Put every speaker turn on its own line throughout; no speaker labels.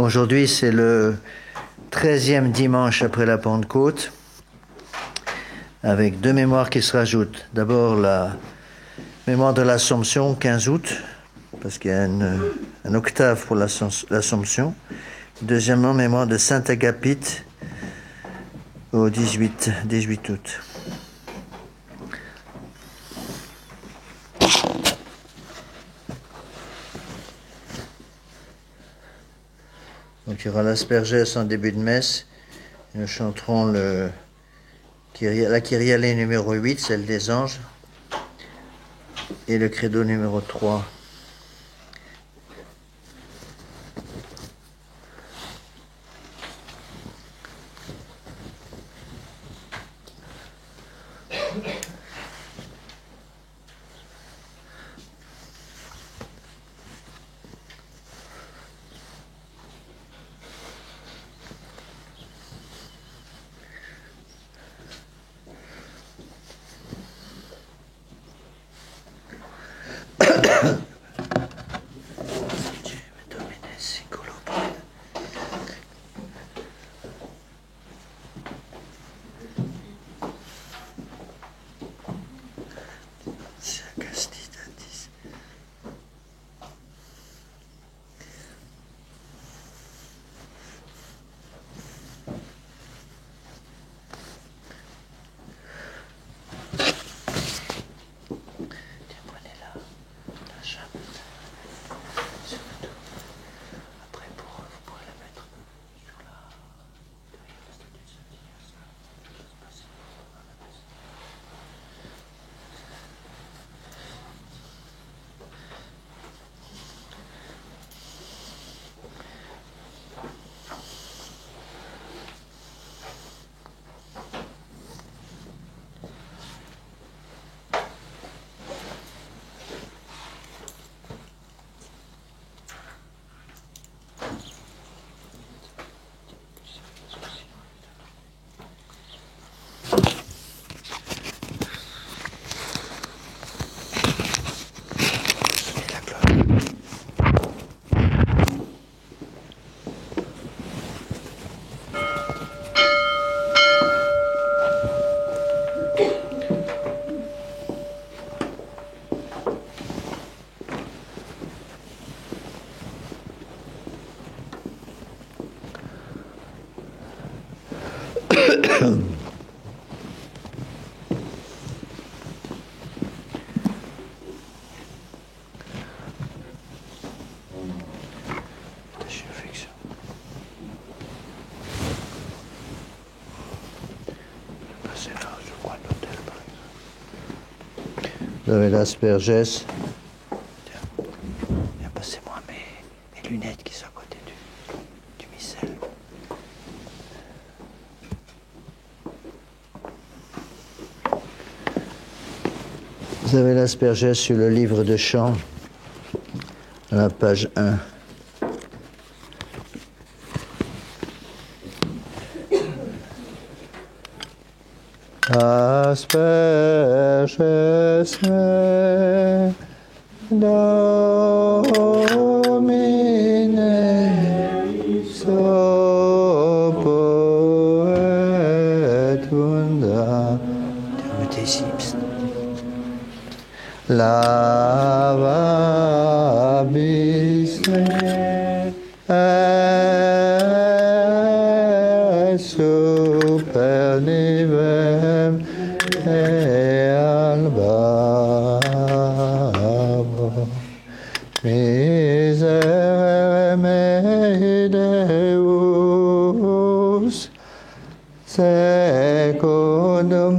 Aujourd'hui, c'est le 13e dimanche après la Pentecôte, avec deux mémoires qui se rajoutent. D'abord, la mémoire de l'Assomption, 15 août, parce qu'il y a un octave pour l'Assomption. Deuxièmement, mémoire de Saint Agapite, au 18 août. Donc il y aura l'aspergès en début de messe. Nous chanterons la Kyrie allée numéro 8, celle des anges, et le credo numéro 3. Vous avez l'aspergès. Tiens, passez-moi mes lunettes qui sont à côté du missel. Vous avez l'aspergès sur le livre de chants, à la page 1. Asperges me Domine sopoet unda lavabis super nivem albabo miserere mei Deus secundum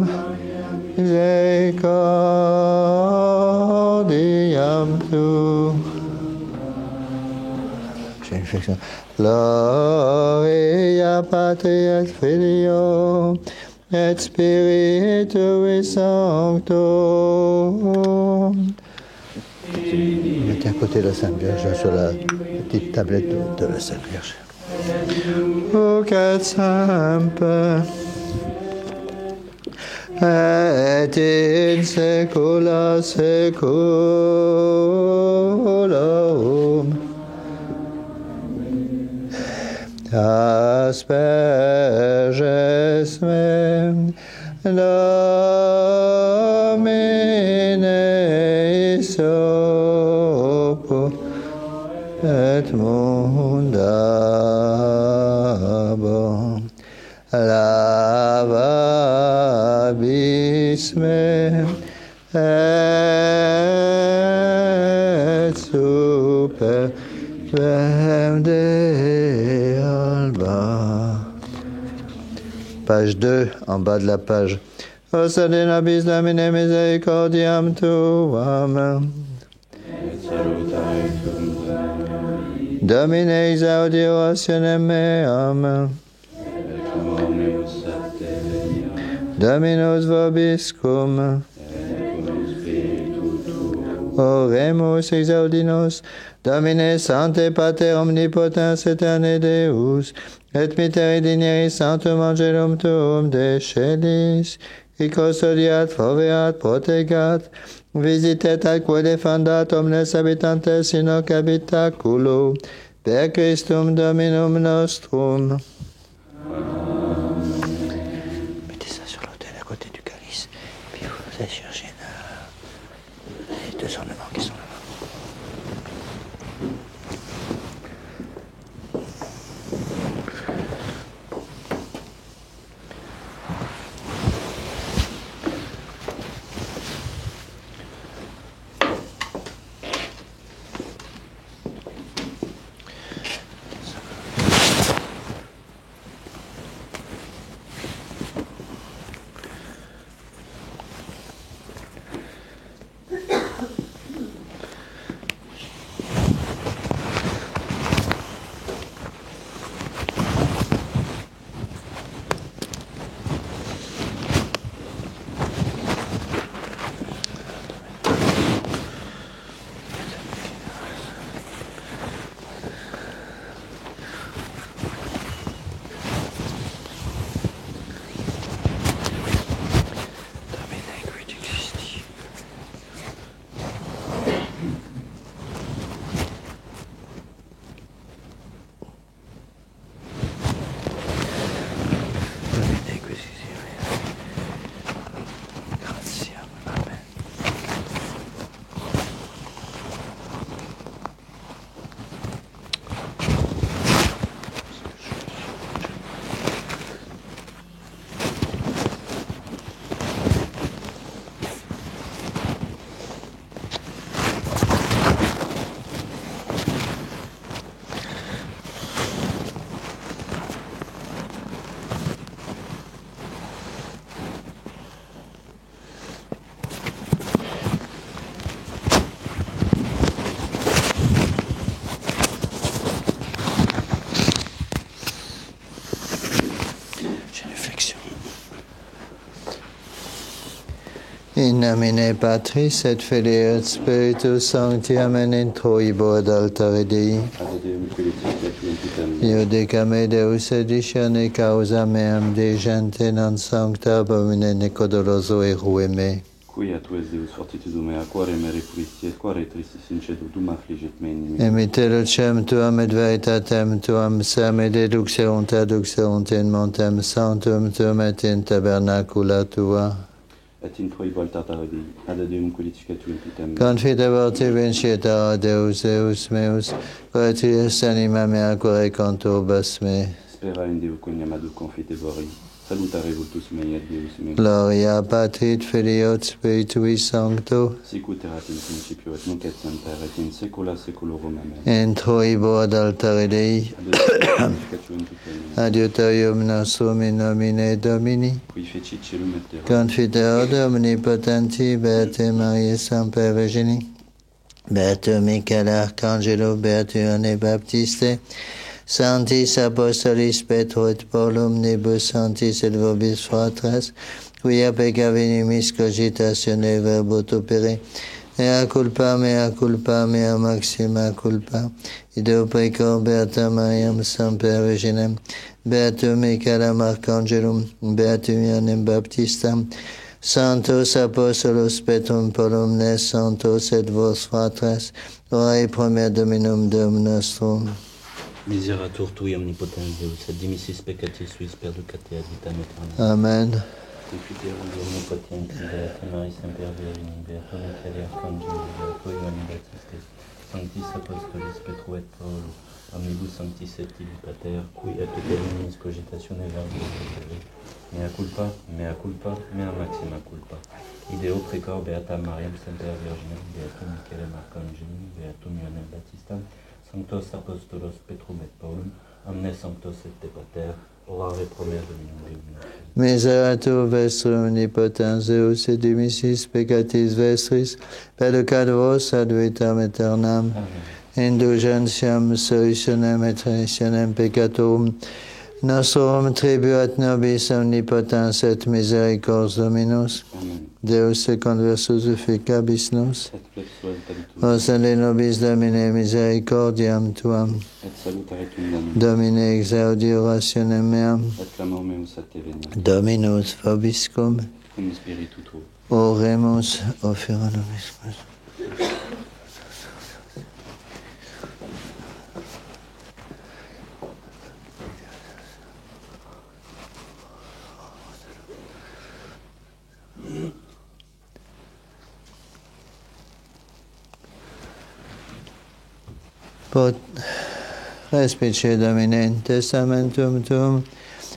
misericordiam tuam. J'ai une infection. Gloria Patri et Filio et Spiritui Sancto. Mettez à côté de la Sainte Vierge sur la petite tablette de la Sainte Vierge. Huc et semper et in saecula saeculorum. asperges me, Domine sopo et mundabo, lavabis me, et super de alba. Page 2, en bas de la page. Ossa de nobis Domine misericordiam tuam. Domine exaudi orationem meam. Dominus vobiscum. Oremus exaudinos. Domine Sancte Pater omnipotens aeterne Deus, et misericordis sanctum angelum tuum de celis, qui custodiat, foveat, protegat, visitet atque defendat omnes habitantes in hoc habitaculo, per Christum Dominum nostrum. Mettez ça sur l'autel à côté du calice, puis vous allez chercher les deux ornements qui sont là. In nomine Patris et Filii et Spiritus Sancti, amen, introibo ad altare Dei. Io decame Deus editione causa meam de gente non sancta abomine necodoloso e rueme.
Quia tu es Deus fortitudum mea, quare me repulisti et quare tristis incedum affligit me in
Emite lucem tuam et veritatem tuam, same deduxerunt adduxerunt in montem sanctum tuum et in tabernacula tua.
Et in toi voltata Dei, ad Deum qualificatum impitem.
Confidebor te vincieta, Deus, Deus meus, quaetis anima mea quae conturbas me.
Spera in Deo quoniam ad confidebori. Salutare vultus mei et Deus meus.
Gloria Patri, Filio et Spiritui Sancto.
Sic ut erat in principio et nunc et semper et in saecula saeculorum. Amen.
Introibo ad altare Dei.
Ad Deum qualificatum impitem.
Adiutorium nostrum in nomine Domini.
Qui fecit celum et terra.
Confiteor de omnipotenti, Beate Maria Semper Virginie, Beato Michael Arcangelo, Beato Ioanne Baptiste, Sanctis Apostolis Petro et Paulum, Nebus Sanctis et Vobis Fratres, quia pecca venimis cogitatione verbot opere, mea culpa, mea maxima culpa, ideo pecor Beata Mariam Semper Virginem, Beato Michaelam Arcangelum, Beato Ioannem Baptistam, Santos Apostolos Petrum Paulum, ne Santos et vos fratres, ora e promia Dominum Deum nostrum.
Miseratur tui omnipotens Deus, et dimissis peccatis suis perducate ad vitam aeternam.
Amen.
Confiderum Deo omnipotens, Beata Maris semper Virgine, Beatum Michael Arcangeli, Beato Ioannis Baptiste, Sanctis Apostolis Petro et Paulo, omnibus sanctis et tibi pater, qui et terminis cogitatione verbis et mea culpa, mea maxima culpa. Ideo precor Beata Mariam semper Virgine, Beatum Michael Arcangeli, Beatum Ioannis Baptiste, Sanctos Apostolos Petrum et Paulum, omnes sanctos et te pater, ora et promer Dominum Deum.
Miseratur vestrum omnipotens Deus, et dimissis peccatis vestris, perducat vos ad vitam aeternam. Indulgentiam solutionem et remissionem peccatorum nostrum tribuat nobis omnipotens et misericordias Dominus.
Amen.
Deus secund versus efficabis nos.
Et plexuas habitus.
Osale nobis Domine misericordiam tuam.
Et salutare tuum Domine.
Domine exaudi orationem meam.
Et clamor meus a te venia.
Dominus vobiscum.
Cum spiritu tuo.
Oremus ofera nobis. Pot respice Domine in testamentum tuum,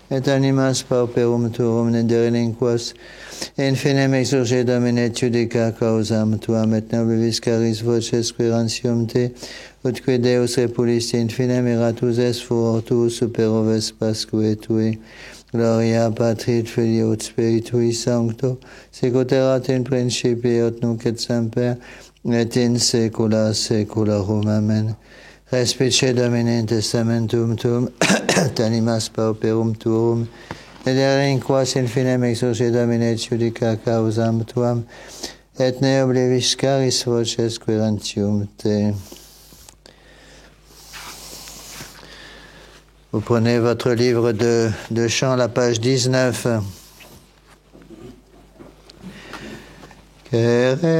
et animas pauperum tuum ne delinquas, infinem exurge Domine et judica causam tuam, et nobilis caris voces querantium te, utque Deus repulisti infinem iratus es furor tuus super oves pasque tui. Gloria Patri et Filio et Spiritui Sancto, sicut erat in principio et nunc et semper, et in saecula saeculorum. Amen. Respice Domine in testamentum tuum, et animas pauperum tuum, et delinquas infinem exurge Domine et judica causam tuam, et ne oblivis caris voces querantium te. Vous prenez votre livre de chant, la page 19. Eleison.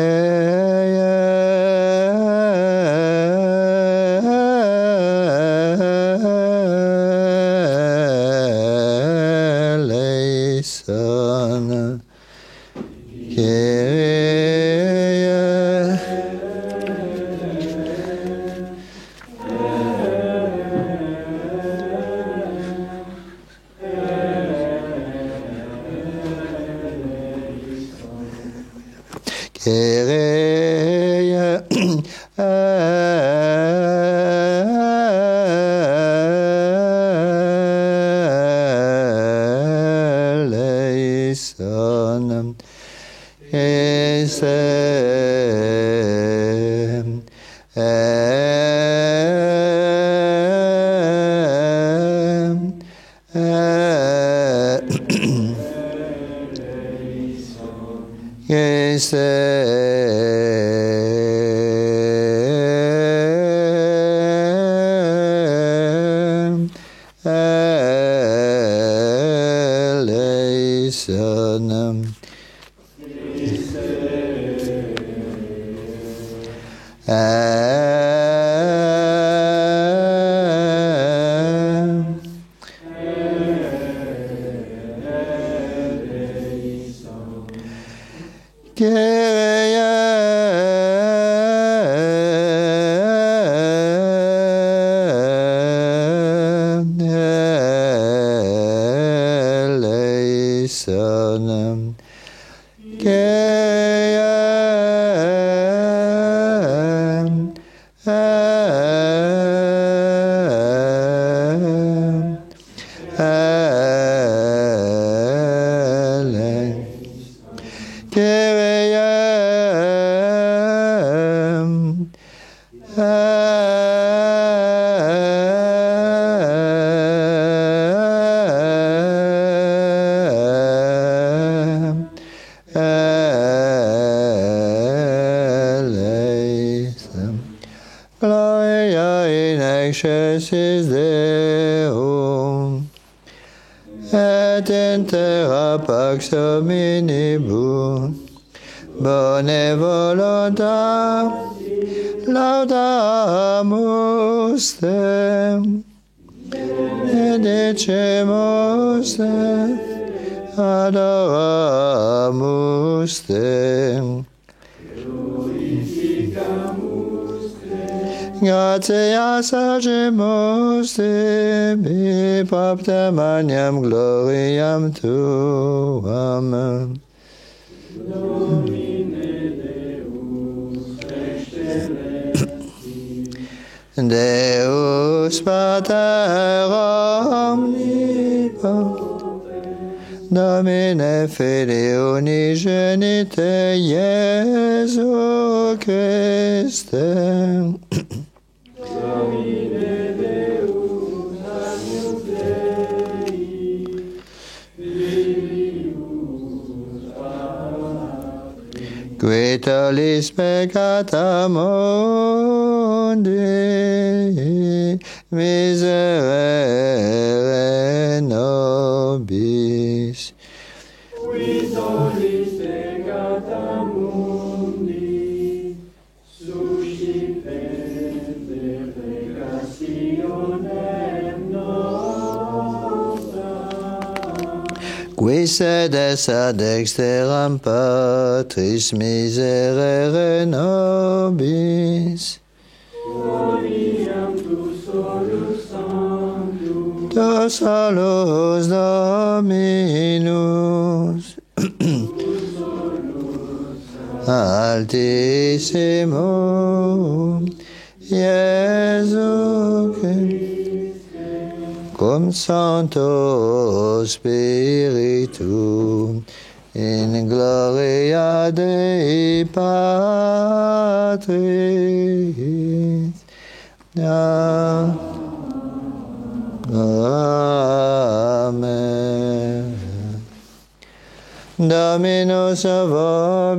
excelsis Deum, et in terra pax hominibus, bone voluntas laudamus te. Benedecemus te, adoramus te. Gratias agemus te, bipapta magnam gloriam tuam. Deus Pater omnipotens, Domine Filii unigenite Iesu Christe, Domine Deus agnus Dei, filius Patris, qui tollis peccata mundi, miserere nobis. Qui tollis peccata mundi, suscipe peccationem nostra. Qui sedes ad dexteram Patris, miserere nobis. Tu solus Dominus, Altissimum, Iesu Christe, cum Sancto Spiritu, in gloria Dei Patris. Amen. Dominus vobiscum.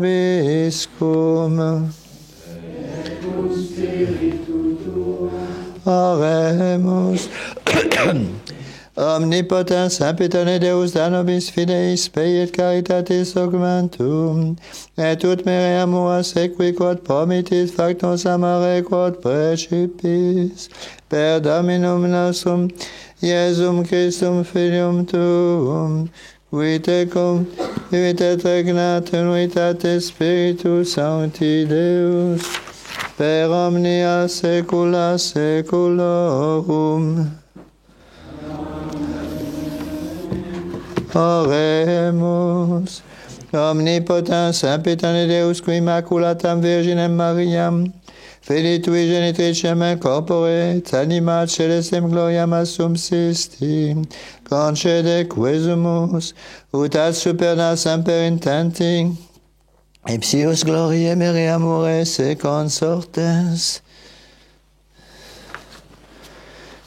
Oremus. Omnipotens Sancte Deus, da nobis fideis spei et caritatis augmentum, et ut mere amor sequi quod promittis factos amare quod precipis, per Dominum nostrum, Iesum Christum Filium tuum, qui tecum vivit et regnat in unitate Spiritus Sancti Deus, per omnia saecula saeculorum. Oremus. Omnipotens Sancte Deus, qui Immaculatam Virginem Mariam, Filii tui genitricem in corpore, animat celestem gloriam assumsisti, concede quesumus, ut ad superna semper intenti, ipsius gloriae mere amore se consortes.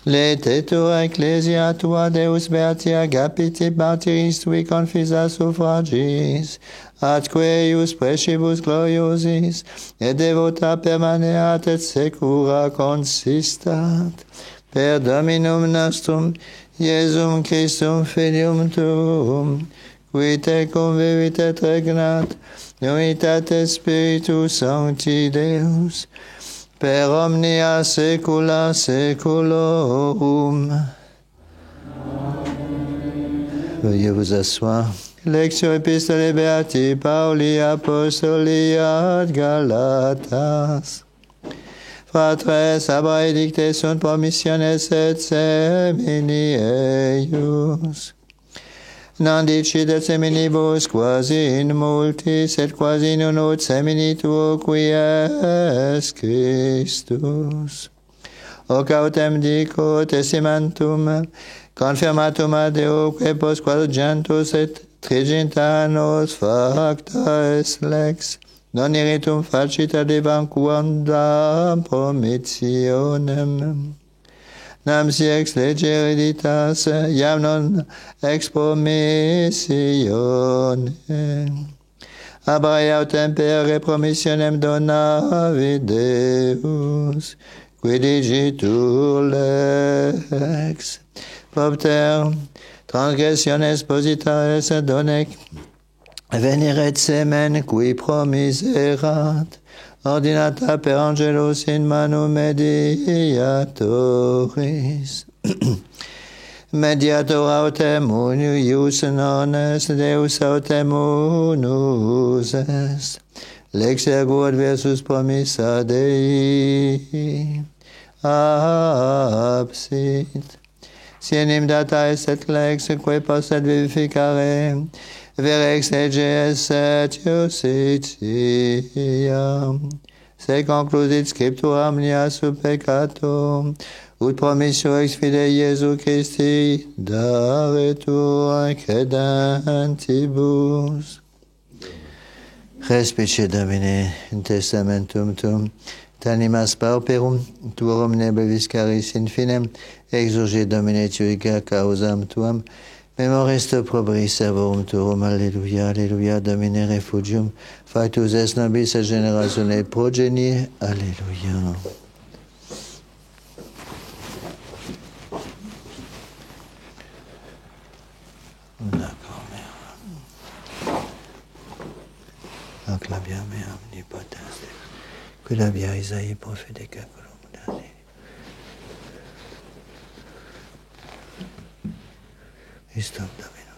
Letetur ecclesia tua Deus beati agapiti martyris tui confisa suffragis, atque eius precibus gloriosis, et devota permaneat et secura consistat, per Dominum nostrum, Iesum Christum Filium tuum, qui tecum vivit et regnat, in unitate Spiritus Sancti Deus, per omnia saecula saeculorum. Veuillez vous asseoir. Lectio Epistolae Beati Pauli Apostoli ad Galatas. Fratres abrae dicte sunt promissiones et semini eius. Non dicidet seminibus quasi in multis, et quasi in unut semini tuo qui es Christus. O cautem dico testimentum, confirmatum ad Deo, que post quadragentus et trigintanos facta es lex, non iritum facit ad evancuandam promissionem. Nam si ex lege hereditas, iam non ex promissione. Abrae autem per promissionem donavit Deus, qui digitur lex. Propter transgressiones positaes donec, veniret semen qui promiserat, ordinata per angelos in manu mediatoris. Mediator autem unius non est Deus autem unus est. Lex ergo adversus promissa Dei. Absit. Si enim data est et lex, quae posset vivificare, verex ege esset iustitia. Se conclusit scriptura mnia sub peccato, ut promissio ex fidei Iesu Christi daretur credentibus. Respice Domine in testamentum tuum, t'animas pauperum, tuorum nebevis caris infinem, exurge Domine tuica causam tuam, memoris te probris servorum tuorum, alleluia, alleluia, Domine refugium, factus est nobis et generatione progenie, alleluia. D'accord, mère. Acclamia me omnipotens, quidabia Isaïe prophète cacolum dane. Stop, Domino.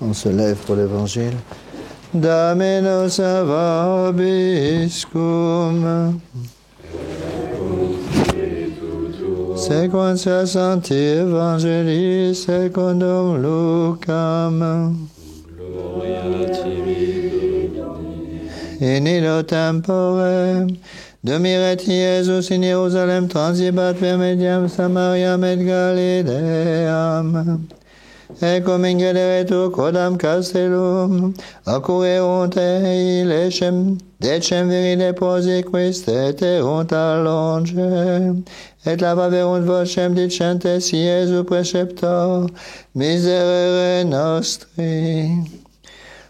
On se lève pour l'évangile. Domino vobiscum. Sequentia Sancti Evangelii secundum Lucam. In illo tempore domiret Iesus in Jerusalem, transibat per mediam Samariam et Galileam. Ecum ingederetur quodam castellum, accurrerunt ei decem virile prosequis teterunt allonge, et lavaverunt vocem dicentes Iesu preceptor, miserere nostri.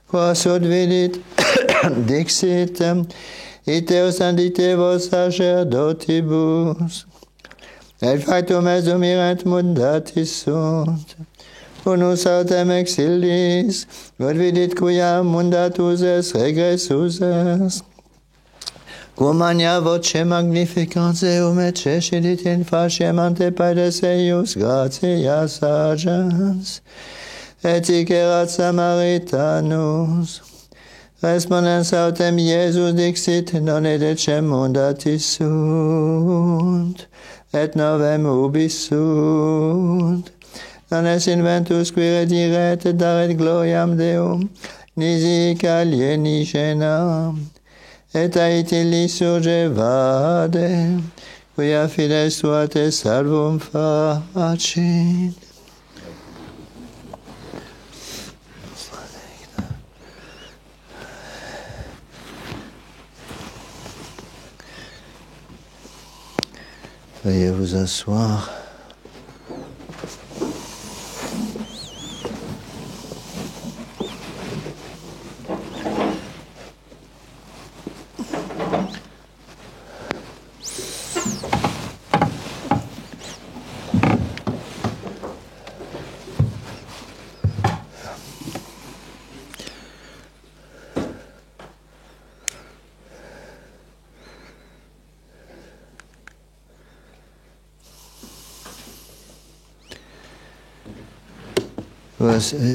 Quas ut vidit, dixit, iteus anditevos sacerdotibus, et factum est domirent mundatis sunt. Unus autem exillis, ut vidit quia mundatus est regressus est. Cum magna voce magnificans eum et cescidit in faciem ante paedes eius gratias agens. Et icerat Samaritanus. Respondens autem Iesus dixit, non edecem mundatis sunt, et novem ubi sunt. Non est inventus qui rediret et daret gloriam Deum, nisi alienigena, et aetilis surgevade, quia fides tua te salvum facit. Veuillez vous asseoir.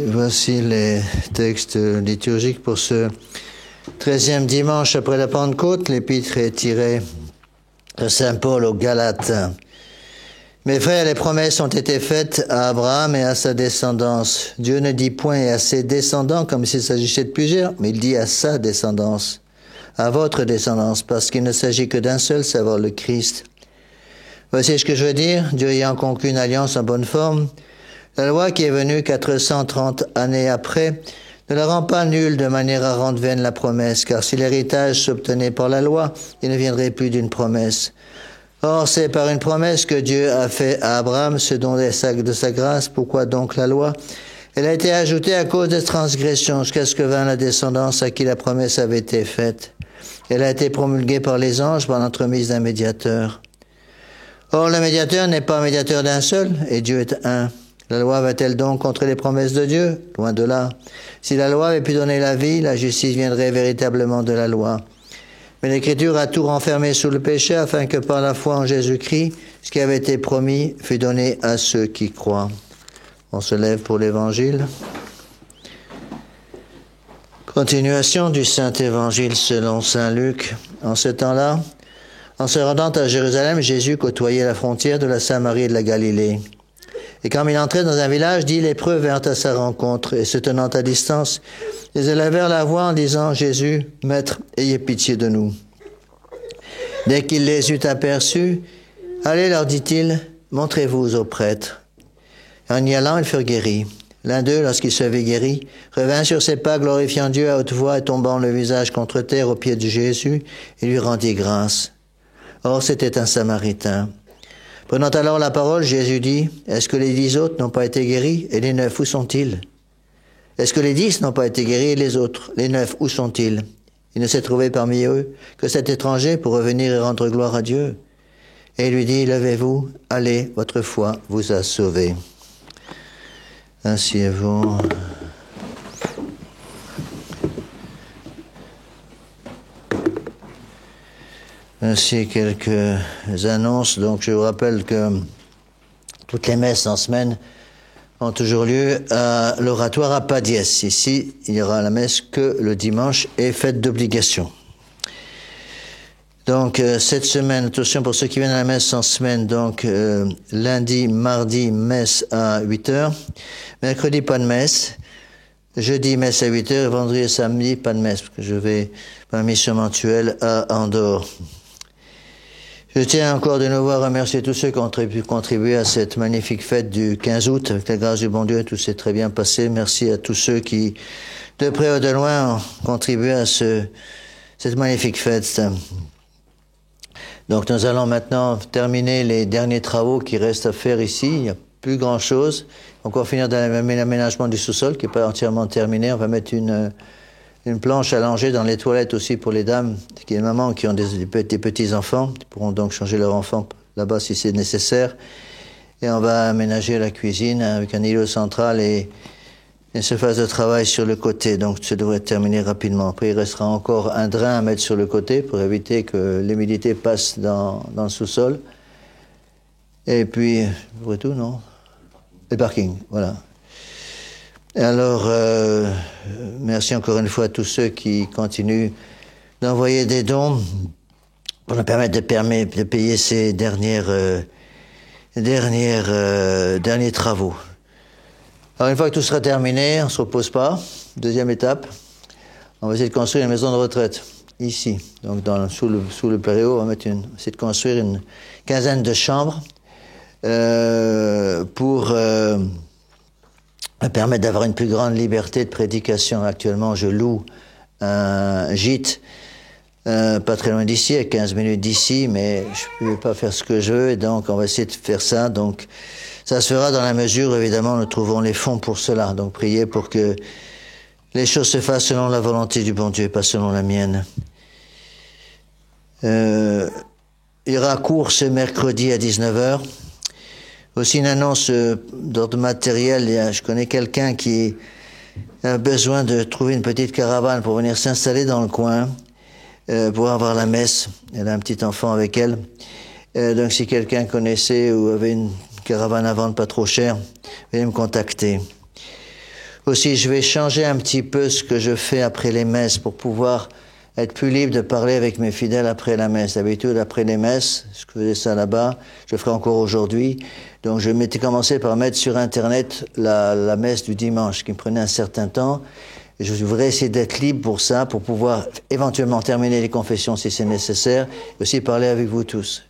Voici les textes liturgiques pour ce 13e dimanche après la Pentecôte. L'épître est tirée de Saint Paul aux Galates. Mes frères, les promesses ont été faites à Abraham et à sa descendance. Dieu ne dit point à ses descendants comme s'il s'agissait de plusieurs, mais il dit à sa descendance, à votre descendance, parce qu'il ne s'agit que d'un seul, savoir le Christ. Voici ce que je veux dire. Dieu ayant conclu une alliance en bonne forme, la loi qui est venue 430 années après ne la rend pas nulle de manière à rendre vaine la promesse, car si l'héritage s'obtenait par la loi, il ne viendrait plus d'une promesse. Or, c'est par une promesse que Dieu a fait à Abraham ce don de sa grâce. Pourquoi donc la loi? Elle a été ajoutée à cause des transgressions, jusqu'à ce que vint la descendance à qui la promesse avait été faite. Elle a été promulguée par les anges par l'entremise d'un médiateur. Or, le médiateur n'est pas médiateur d'un seul, et Dieu est un. La loi va-t-elle donc contre les promesses de Dieu? Loin de là. Si la loi avait pu donner la vie, la justice viendrait véritablement de la loi. Mais l'Écriture a tout renfermé sous le péché afin que par la foi en Jésus-Christ, ce qui avait été promis fût donné à ceux qui croient. On se lève pour l'Évangile. Continuation du Saint-Évangile selon Saint Luc. En ce temps-là, en se rendant à Jérusalem, Jésus côtoyait la frontière de la Samarie et de la Galilée. Et quand il entrait dans un village, 10 lépreux vinrent à sa rencontre, et se tenant à distance, ils élevèrent la voix en disant, « Jésus, Maître, ayez pitié de nous. » Dès qu'il les eut aperçus, « Allez, leur dit-il, montrez-vous aux prêtres. » En y allant, ils furent guéris. L'un d'eux, lorsqu'il se vit guéri, revint sur ses pas, glorifiant Dieu à haute voix et tombant le visage contre terre aux pieds de Jésus, et lui rendit grâce. Or, c'était un Samaritain. Prenant alors la parole, Jésus dit, « Est-ce que les 10 autres n'ont pas été guéris, et les 9, où sont-ils? Est-ce que les 10 n'ont pas été guéris, et les autres, les 9, où sont-ils? Il ne s'est trouvé parmi eux que cet étranger pour revenir et rendre gloire à Dieu. » Et il lui dit, « Levez-vous, allez, votre foi vous a sauvé. » Asseyez-vous. Ainsi, quelques annonces. Donc, je vous rappelle que toutes les messes en semaine ont toujours lieu à l'oratoire à Padiès. Ici, il y aura la messe que le dimanche et fête d'obligation. Donc, cette semaine, attention pour ceux qui viennent à la messe en semaine, donc lundi, mardi, messe à 8h, mercredi, pas de messe, jeudi, messe à 8h, et vendredi et samedi, pas de messe, parce que je vais pour ma mission mensuelle à Andorre. Je tiens encore de nouveau à remercier tous ceux qui ont pu contribuer à cette magnifique fête du 15 août. Avec la grâce du bon Dieu, tout s'est très bien passé. Merci à tous ceux qui, de près ou de loin, ont contribué à cette magnifique fête. Donc nous allons maintenant terminer les derniers travaux qui restent à faire ici. Il n'y a plus grand-chose. Encore finir l'aménagement du sous-sol qui n'est pas entièrement terminé. On va mettre une planche allongée dans les toilettes aussi pour les dames, les mamans qui ont des petits enfants, ils pourront donc changer leur enfant là-bas si c'est nécessaire. Et on va aménager la cuisine avec un îlot central et une surface de travail sur le côté. Donc ça devrait être terminé rapidement. Après il restera encore un drain à mettre sur le côté pour éviter que l'humidité passe dans le sous-sol. Et puis, c'est tout, non? Le parking, voilà. Alors, merci encore une fois à tous ceux qui continuent d'envoyer des dons pour nous permettre de payer ces derniers travaux. Alors, une fois que tout sera terminé, on ne se repose pas. Deuxième étape, on va essayer de construire une maison de retraite, ici. Donc, sous le péréo, on va essayer de construire une quinzaine de chambres pour me permettre d'avoir une plus grande liberté de prédication. Actuellement, je loue un gîte pas très loin d'ici, à 15 minutes d'ici, mais je ne peux pas faire ce que je veux, et donc on va essayer de faire ça. Donc ça se fera dans la mesure, évidemment, nous trouvons les fonds pour cela. Donc priez pour que les choses se fassent selon la volonté du bon Dieu, pas selon la mienne. Il y aura cours ce mercredi à 19h. Aussi une annonce d'ordre matériel. Je connais quelqu'un qui a besoin de trouver une petite caravane pour venir s'installer dans le coin, pour avoir la messe. Elle a un petit enfant avec elle. Donc si quelqu'un connaissait ou avait une caravane à vendre pas trop cher, veuillez me contacter. Aussi, je vais changer un petit peu ce que je fais après les messes pour pouvoir être plus libre de parler avec mes fidèles après la messe. D'habitude, après les messes, je faisais ça là-bas, je le ferai encore aujourd'hui. Donc je m'étais commencé par mettre sur Internet la messe du dimanche, qui me prenait un certain temps. Et je voudrais essayer d'être libre pour ça, pour pouvoir éventuellement terminer les confessions si c'est nécessaire, et aussi parler avec vous tous.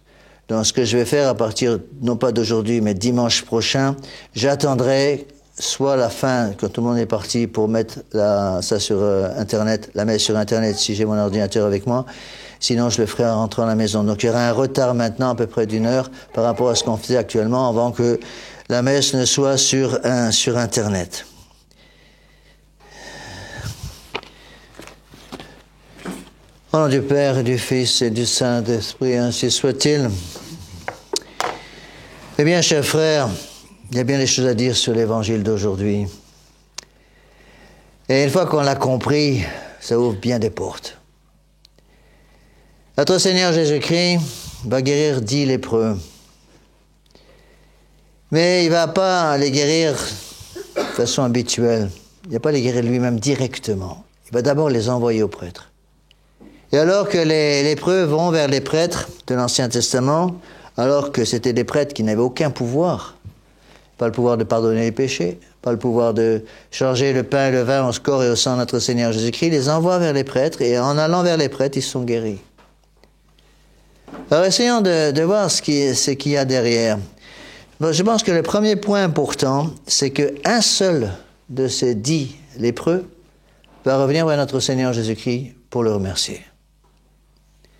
Donc ce que je vais faire à partir, non pas d'aujourd'hui, mais dimanche prochain, j'attendrai soit la fin, quand tout le monde est parti, pour mettre ça sur Internet, la messe sur Internet, si j'ai mon ordinateur avec moi. Sinon, je le ferai en rentrant à la maison. Donc, il y aura un retard maintenant, à peu près d'1 heure, par rapport à ce qu'on faisait actuellement, avant que la messe ne soit sur Internet. Au nom du Père, et du Fils, et du Saint-Esprit, ainsi soit-il. Eh bien, chers frères, il y a bien des choses à dire sur l'évangile d'aujourd'hui. Et une fois qu'on l'a compris, ça ouvre bien des portes. Notre Seigneur Jésus-Christ va guérir 10 lépreux. Mais il ne va pas les guérir de façon habituelle. Il ne va pas les guérir lui-même directement. Il va d'abord les envoyer aux prêtres. Et alors que les lépreux vont vers les prêtres de l'Ancien Testament, alors que c'était des prêtres qui n'avaient aucun pouvoir, pas le pouvoir de pardonner les péchés, pas le pouvoir de changer le pain et le vin au corps et au sang de notre Seigneur Jésus-Christ, il les envoie vers les prêtres, et en allant vers les prêtres, ils sont guéris. Alors essayons de voir ce qu'il y a derrière. Bon, je pense que le premier point important, c'est qu'un seul de ces 10 lépreux va revenir vers notre Seigneur Jésus-Christ pour le remercier.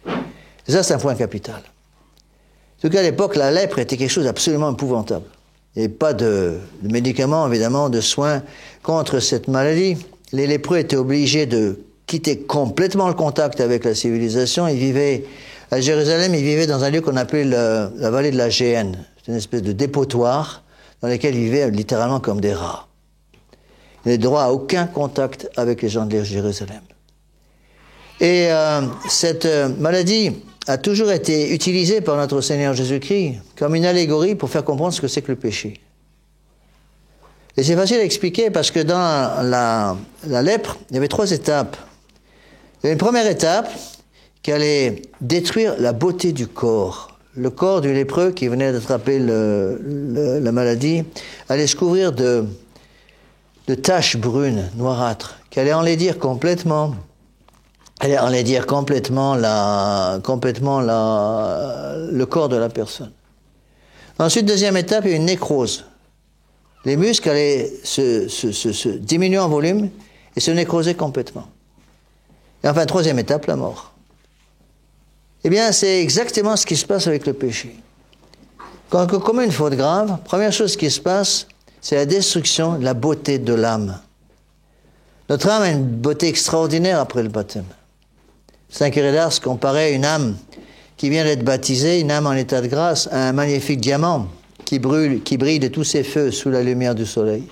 Et ça, c'est un point capital. En tout cas, à l'époque, la lèpre était quelque chose d'absolument épouvantable. Il n'y avait pas de médicaments, évidemment, de soins contre cette maladie. Les lépreux étaient obligés de quitter complètement le contact avec la civilisation. Ils vivaient à Jérusalem, ils vivaient dans un lieu qu'on appelait la vallée de la Géhenne. C'est une espèce de dépotoir dans lequel ils vivaient littéralement comme des rats. Ils n'avaient droit à aucun contact avec les gens de Jérusalem. Et cette maladie a toujours été utilisée par notre Seigneur Jésus-Christ comme une allégorie pour faire comprendre ce que c'est que le péché. Et c'est facile à expliquer parce que dans la lèpre, il y avait 3 étapes. Il y avait une première étape qui allait détruire la beauté du corps. Le corps du lépreux qui venait d'attraper la maladie allait se couvrir de taches brunes, noirâtres, qui allaient enlaidir complètement le corps de la personne. Ensuite, deuxième étape, il y a une nécrose. Les muscles allaient se diminuer en volume et se nécroser complètement. Et enfin, troisième étape, la mort. Eh bien, c'est exactement ce qui se passe avec le péché. Quand on commet une faute grave, première chose qui se passe, c'est la destruction de la beauté de l'âme. Notre âme a une beauté extraordinaire après le baptême. Saint Quiré d'Ars comparait une âme qui vient d'être baptisée, une âme en état de grâce, à un magnifique diamant qui brille de tous ses feux sous la lumière du soleil.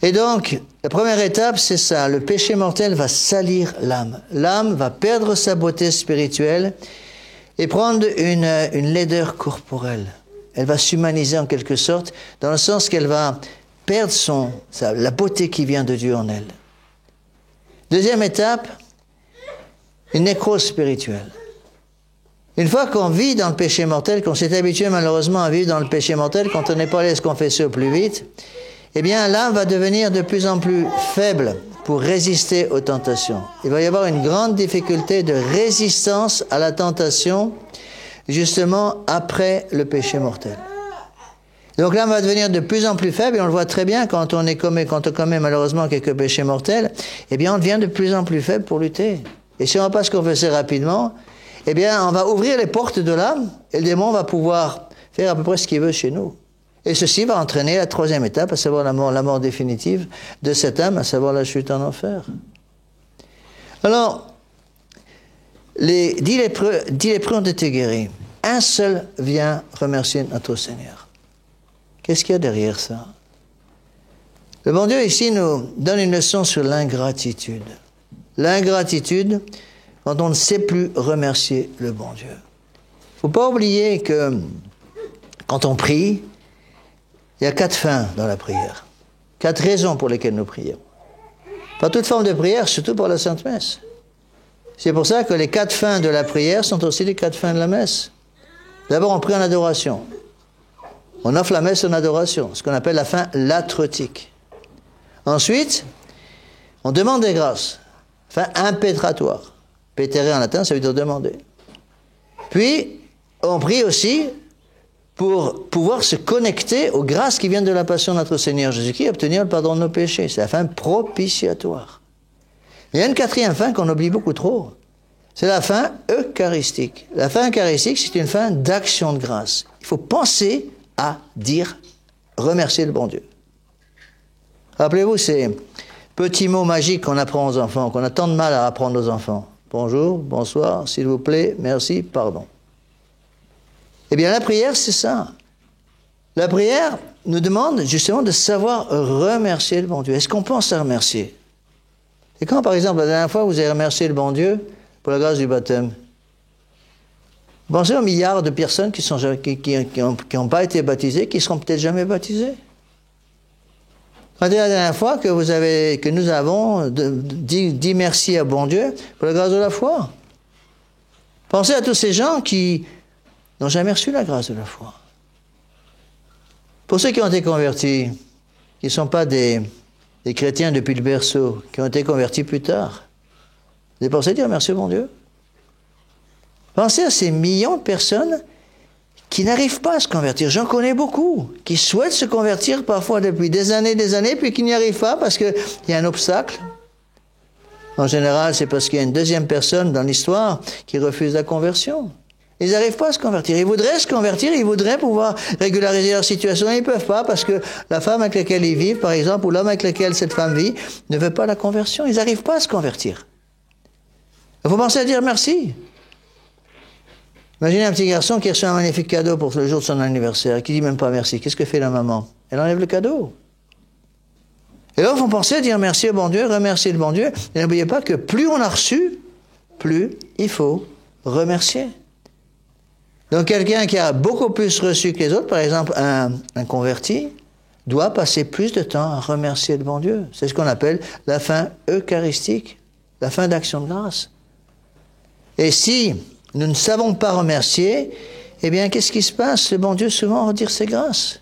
Et donc, la première étape, c'est ça. Le péché mortel va salir l'âme. L'âme va perdre sa beauté spirituelle et prendre une laideur corporelle. Elle va s'humaniser en quelque sorte, dans le sens qu'elle va perdre la beauté qui vient de Dieu en elle. Deuxième étape, une nécrose spirituelle. Une fois qu'on vit dans le péché mortel, qu'on s'est habitué malheureusement à vivre dans le péché mortel, quand on n'est pas allé se confesser au plus vite, eh bien l'âme va devenir de plus en plus faible pour résister aux tentations. Il va y avoir une grande difficulté de résistance à la tentation, justement après le péché mortel. Donc l'âme va devenir de plus en plus faible, et on le voit très bien quand on commet malheureusement quelques péchés mortels, eh bien on devient de plus en plus faible pour lutter. Et si on ne va pas se confesser rapidement, eh bien on va ouvrir les portes de l'âme, et le démon va pouvoir faire à peu près ce qu'il veut chez nous. Et ceci va entraîner la troisième étape, à savoir la mort définitive de cette âme, à savoir la chute en enfer. Alors, les 10 lépreux ont été guéris. Un seul vient remercier notre Seigneur. Qu'est-ce qu'il y a derrière ça? Le bon Dieu ici nous donne une leçon sur l'ingratitude. L'ingratitude quand on ne sait plus remercier le bon Dieu. Il ne faut pas oublier que quand on prie, il y a 4 fins dans la prière. 4 raisons pour lesquelles nous prions. Pas toute forme de prière, surtout pour la Sainte Messe. C'est pour ça que les 4 fins de la prière sont aussi les 4 fins de la messe. D'abord, on prie en adoration. On offre la messe en adoration, ce qu'on appelle la fin latretique. Ensuite, on demande des grâces. Fin impétratoire. Pétéré en latin, ça veut dire demander. Puis, on prie aussi pour pouvoir se connecter aux grâces qui viennent de la passion de notre Seigneur Jésus-Christ et obtenir le pardon de nos péchés. C'est la fin propitiatoire. Mais il y a une 4e fin qu'on oublie beaucoup trop. C'est la fin eucharistique. La fin eucharistique, c'est une fin d'action de grâce. Il faut penser à dire remercier le bon Dieu. Rappelez-vous ces petits mots magiques qu'on apprend aux enfants, qu'on a tant de mal à apprendre aux enfants. Bonjour, bonsoir, s'il vous plaît, merci, pardon. Eh bien, la prière, c'est ça. La prière, nous demande justement de savoir remercier le bon Dieu. Est-ce qu'on pense à remercier? Et quand, par exemple, la dernière fois, vous avez remercié le bon Dieu pour la grâce du baptême, pensez aux milliards de personnes qui n'ont pas été baptisées, qui ne seront peut-être jamais baptisées. Quand est la dernière fois que nous avons dit merci à bon Dieu pour la grâce de la foi? Pensez à tous ces gens qui n'ont jamais reçu la grâce de la foi. Pour ceux qui ont été convertis, qui ne sont pas des chrétiens depuis le berceau, qui ont été convertis plus tard, vous avez pensé à dire merci au bon Dieu? Pensez à ces millions de personnes qui n'arrivent pas à se convertir. J'en connais beaucoup, qui souhaitent se convertir parfois depuis des années, puis qui n'y arrivent pas parce qu'il y a un obstacle. En général, c'est parce qu'il y a une deuxième personne dans l'histoire qui refuse la conversion. Ils n'arrivent pas à se convertir. Ils voudraient se convertir, ils voudraient pouvoir régulariser leur situation, et ils ne peuvent pas parce que la femme avec laquelle ils vivent, par exemple, ou l'homme avec lequel cette femme vit, ne veut pas la conversion. Ils n'arrivent pas à se convertir. Il faut penser à dire merci. Imaginez un petit garçon qui reçoit un magnifique cadeau pour le jour de son anniversaire et qui dit même pas merci. Qu'est-ce que fait la maman? Elle enlève le cadeau. Et là, il faut penser à dire merci au bon Dieu, remercier le bon Dieu. Et n'oubliez pas que plus on a reçu, plus il faut remercier. Donc quelqu'un qui a beaucoup plus reçu que les autres, par exemple un converti, doit passer plus de temps à remercier le bon Dieu. C'est ce qu'on appelle la fin eucharistique, la fin d'action de grâce. Et si nous ne savons pas remercier, eh bien, qu'est-ce qui se passe? Le bon Dieu souvent retire ses grâces.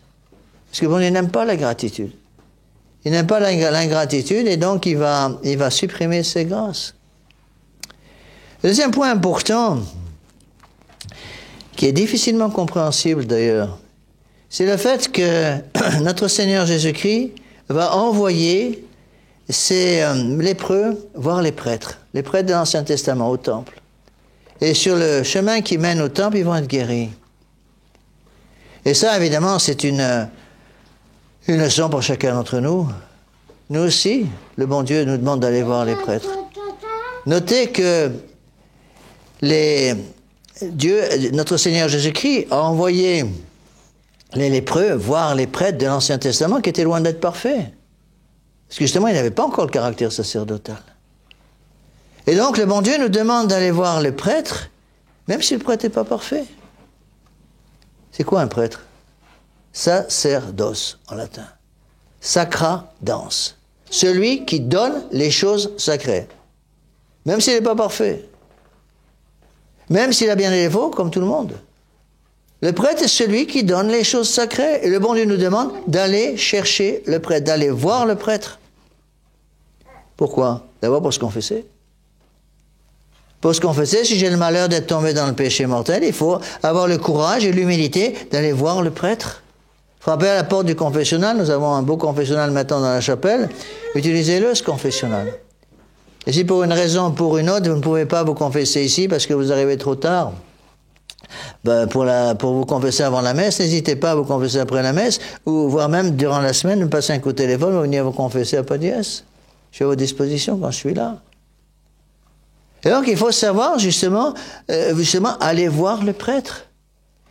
Parce que le bon Dieu n'aime pas la gratitude. Il n'aime pas l'ingratitude et donc il va supprimer ses grâces. Le deuxième point important, qui est difficilement compréhensible d'ailleurs, c'est le fait que notre Seigneur Jésus-Christ va envoyer ces lépreux voir les prêtres de l'Ancien Testament au temple. Et sur le chemin qui mène au temple, ils vont être guéris. Et ça, évidemment, c'est une leçon pour chacun d'entre nous. Nous aussi, le bon Dieu nous demande d'aller voir les prêtres. Notez que notre Seigneur Jésus-Christ a envoyé les lépreux voir les prêtres de l'Ancien Testament qui étaient loin d'être parfaits. Parce que justement, ils n'avaient pas encore le caractère sacerdotal. Et donc, le bon Dieu nous demande d'aller voir le prêtre, même si le prêtre n'est pas parfait. C'est quoi un prêtre? Sacerdos, en latin. Sacra dans. Celui qui donne les choses sacrées. Même s'il n'est pas parfait. Même s'il a bien des défauts, comme tout le monde. Le prêtre est celui qui donne les choses sacrées. Et le bon Dieu nous demande d'aller chercher le prêtre, d'aller voir le prêtre. Pourquoi? D'abord pour se confesser. Pour se confesser, si j'ai le malheur d'être tombé dans le péché mortel, il faut avoir le courage et l'humilité d'aller voir le prêtre. Frappez à la porte du confessionnal. Nous avons un beau confessionnal maintenant dans la chapelle. Utilisez-le, ce confessionnal. Et si pour une raison ou pour une autre, vous ne pouvez pas vous confesser ici parce que vous arrivez trop tard, pour vous confesser avant la messe, n'hésitez pas à vous confesser après la messe, ou voire même durant la semaine, me passer un coup de téléphone, vous venir vous confesser à Padiès. Je suis à votre disposition quand je suis là. Et donc, il faut savoir, justement, aller voir le prêtre.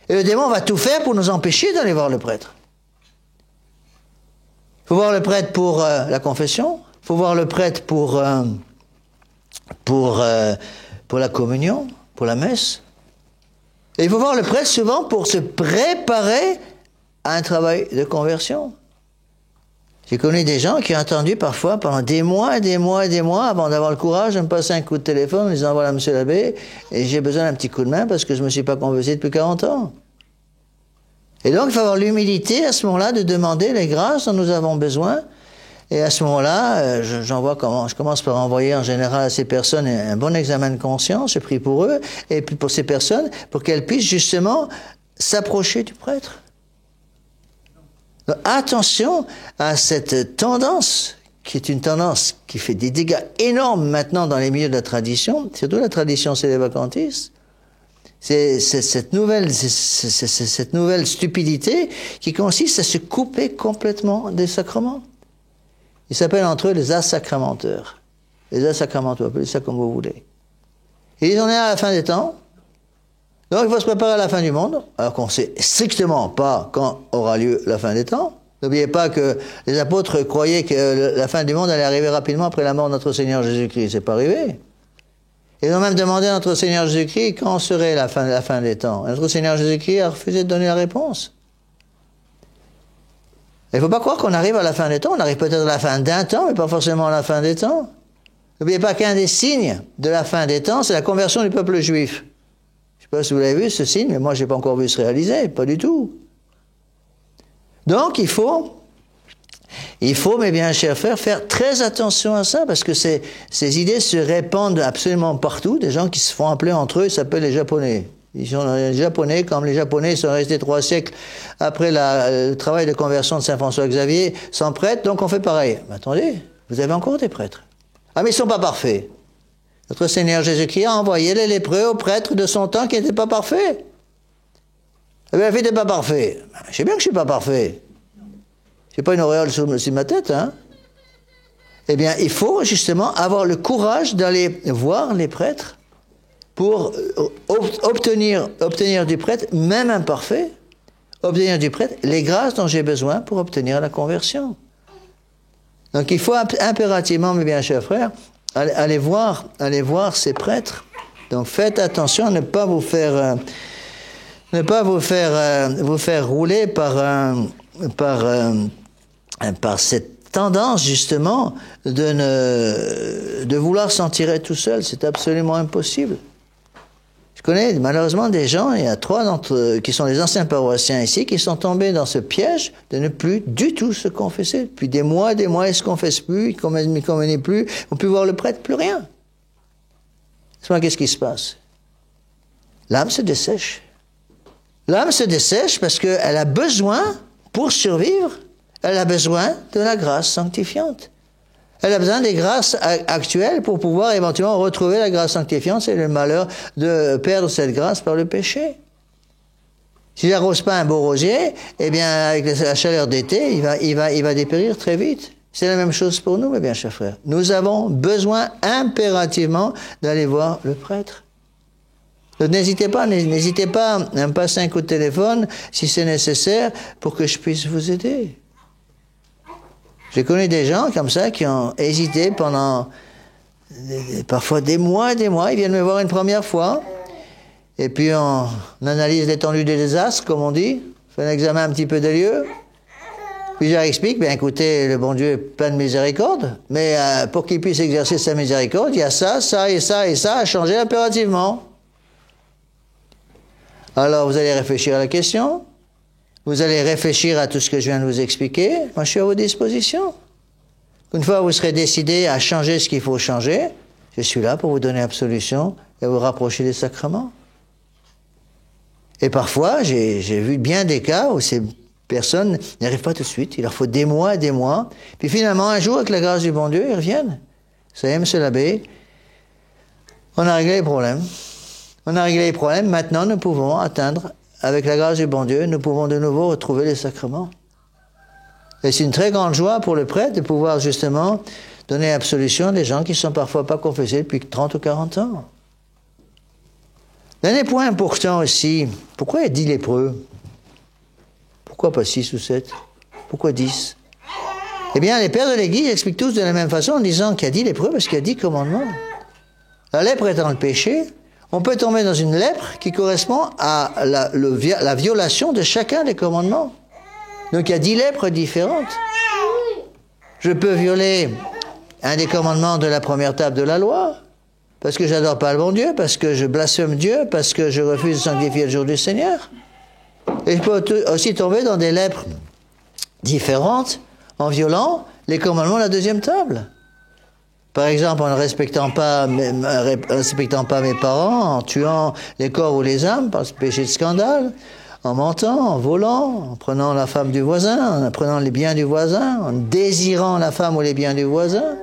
Et le démon va tout faire pour nous empêcher d'aller voir le prêtre. Il faut voir le prêtre pour la confession. Il faut voir le prêtre pour la communion, pour la messe. Et il faut voir le prêtre souvent pour se préparer à un travail de conversion. J'ai connu des gens qui ont attendu parfois pendant des mois avant d'avoir le courage de me passer un coup de téléphone en disant « Voilà, monsieur l'abbé, et j'ai besoin d'un petit coup de main parce que je ne me suis pas converti depuis 40 ans. » Et donc, il faut avoir l'humilité à ce moment-là de demander les grâces dont nous avons besoin. Et à ce moment-là, je commence par envoyer en général à ces personnes un bon examen de conscience, je prie pour eux, et puis pour ces personnes, pour qu'elles puissent justement s'approcher du prêtre. Donc, attention à cette tendance, qui est une tendance qui fait des dégâts énormes maintenant dans les milieux de la tradition, surtout la tradition célébacantiste. C'est cette nouvelle stupidité qui consiste à se couper complètement des sacrements. Ils s'appellent entre eux les assacramenteurs. Les assacramenteurs, appelez ça comme vous voulez. Et ils en sont à la fin des temps. Donc il faut se préparer à la fin du monde, alors qu'on ne sait strictement pas quand aura lieu la fin des temps. N'oubliez pas que les apôtres croyaient que la fin du monde allait arriver rapidement après la mort de notre Seigneur Jésus-Christ. C'est pas arrivé. Ils ont même demandé à notre Seigneur Jésus-Christ quand serait la fin des temps. Et notre Seigneur Jésus-Christ a refusé de donner la réponse. Il ne faut pas croire qu'on arrive à la fin des temps. On arrive peut-être à la fin d'un temps, mais pas forcément à la fin des temps. N'oubliez pas qu'un des signes de la fin des temps, c'est la conversion du peuple juif. Je ne sais pas si vous l'avez vu, ce signe, mais moi, je n'ai pas encore vu se réaliser. Pas du tout. Donc, il faut, mes bien chers frères, faire très attention à ça, parce que ces idées se répandent absolument partout. Des gens qui se font appeler entre eux, ils s'appellent les Japonais. Ils sont les Japonais, comme les Japonais sont restés 3 siècles après le travail de conversion de Saint François Xavier, sans prêtre, donc on fait pareil. Mais attendez, vous avez encore des prêtres. Ah, mais ils ne sont pas parfaits. Notre Seigneur Jésus-Christ a envoyé les lépreux aux prêtres de son temps qui n'étaient pas parfaits. Eh bien, n'était pas parfait. Je sais bien que je ne suis pas parfait. Je n'ai pas une auréole sur ma tête, hein. Eh bien, il faut justement avoir le courage d'aller voir les prêtres pour obtenir du prêtre, même imparfait, obtenir du prêtre les grâces dont j'ai besoin pour obtenir la conversion. Donc il faut impérativement, mes bien chers frères, aller voir ces prêtres. Donc faites attention à ne pas vous faire rouler par cette tendance justement de vouloir s'en tirer tout seul. C'est absolument impossible. Je connais malheureusement des gens, il y a 3 d'entre eux qui sont les anciens paroissiens ici, qui sont tombés dans ce piège de ne plus du tout se confesser. Depuis des mois, ils ne se confessent plus, ils ne communient plus, ils n'ont plus voir le prêtre, plus rien. Qu'est-ce qui se passe? L'âme se dessèche. L'âme se dessèche parce qu'elle a besoin, pour survivre, elle a besoin de la grâce sanctifiante. Elle a besoin des grâces actuelles pour pouvoir éventuellement retrouver la grâce sanctifiante. C'est le malheur de perdre cette grâce par le péché. S'il n'arrose pas un beau rosier, eh bien, avec la chaleur d'été, il va dépérir très vite. C'est la même chose pour nous, mes bien chers frères. Nous avons besoin impérativement d'aller voir le prêtre. Donc, n'hésitez pas à me passer un coup de téléphone si c'est nécessaire pour que je puisse vous aider. J'ai connu des gens comme ça qui ont hésité pendant parfois des mois. Ils viennent me voir une première fois. Et puis on analyse l'étendue des désastres, comme on dit. On fait un examen un petit peu des lieux. Puis je leur explique, bien écoutez, le bon Dieu est plein de miséricorde. Mais pour qu'il puisse exercer sa miséricorde, il y a ça, ça et ça et ça à changer impérativement. Alors vous allez réfléchir à la question. Vous allez réfléchir à tout ce que je viens de vous expliquer. Moi, je suis à vos dispositions. Une fois que vous serez décidé à changer ce qu'il faut changer, je suis là pour vous donner absolution et vous rapprocher des sacrements. Et parfois, j'ai vu bien des cas où ces personnes n'arrivent pas tout de suite. Il leur faut des mois et des mois. Puis finalement, un jour, avec la grâce du bon Dieu, ils reviennent. Ça y est, monsieur l'abbé, on a réglé les problèmes. Maintenant, nous pouvons atteindre, avec la grâce du bon Dieu, nous pouvons de nouveau retrouver les sacrements. Et c'est une très grande joie pour le prêtre de pouvoir justement donner absolution à des gens qui ne sont parfois pas confessés depuis 30 ou 40 ans. Dernier point important aussi, pourquoi il y a 10 lépreux? Pourquoi pas 6 ou 7? Pourquoi 10? Eh bien, les pères de l'Église expliquent tous de la même façon en disant qu'il y a 10 lépreux parce qu'il y a 10 commandements. La lèpre étant le péché, on peut tomber dans une lèpre qui correspond à la violation de chacun des commandements. Donc il y a 10 lèpres différentes. Je peux violer un des commandements de la première table de la loi, parce que j'adore pas le bon Dieu, parce que je blasphème Dieu, parce que je refuse de sanctifier le jour du Seigneur. Et je peux aussi tomber dans des lèpres différentes en violant les commandements de la deuxième table. Par exemple, en ne respectant pas mes parents, en tuant les corps ou les âmes par ce péché de scandale, en mentant, en volant, en prenant la femme du voisin, en prenant les biens du voisin, en désirant la femme ou les biens du voisin.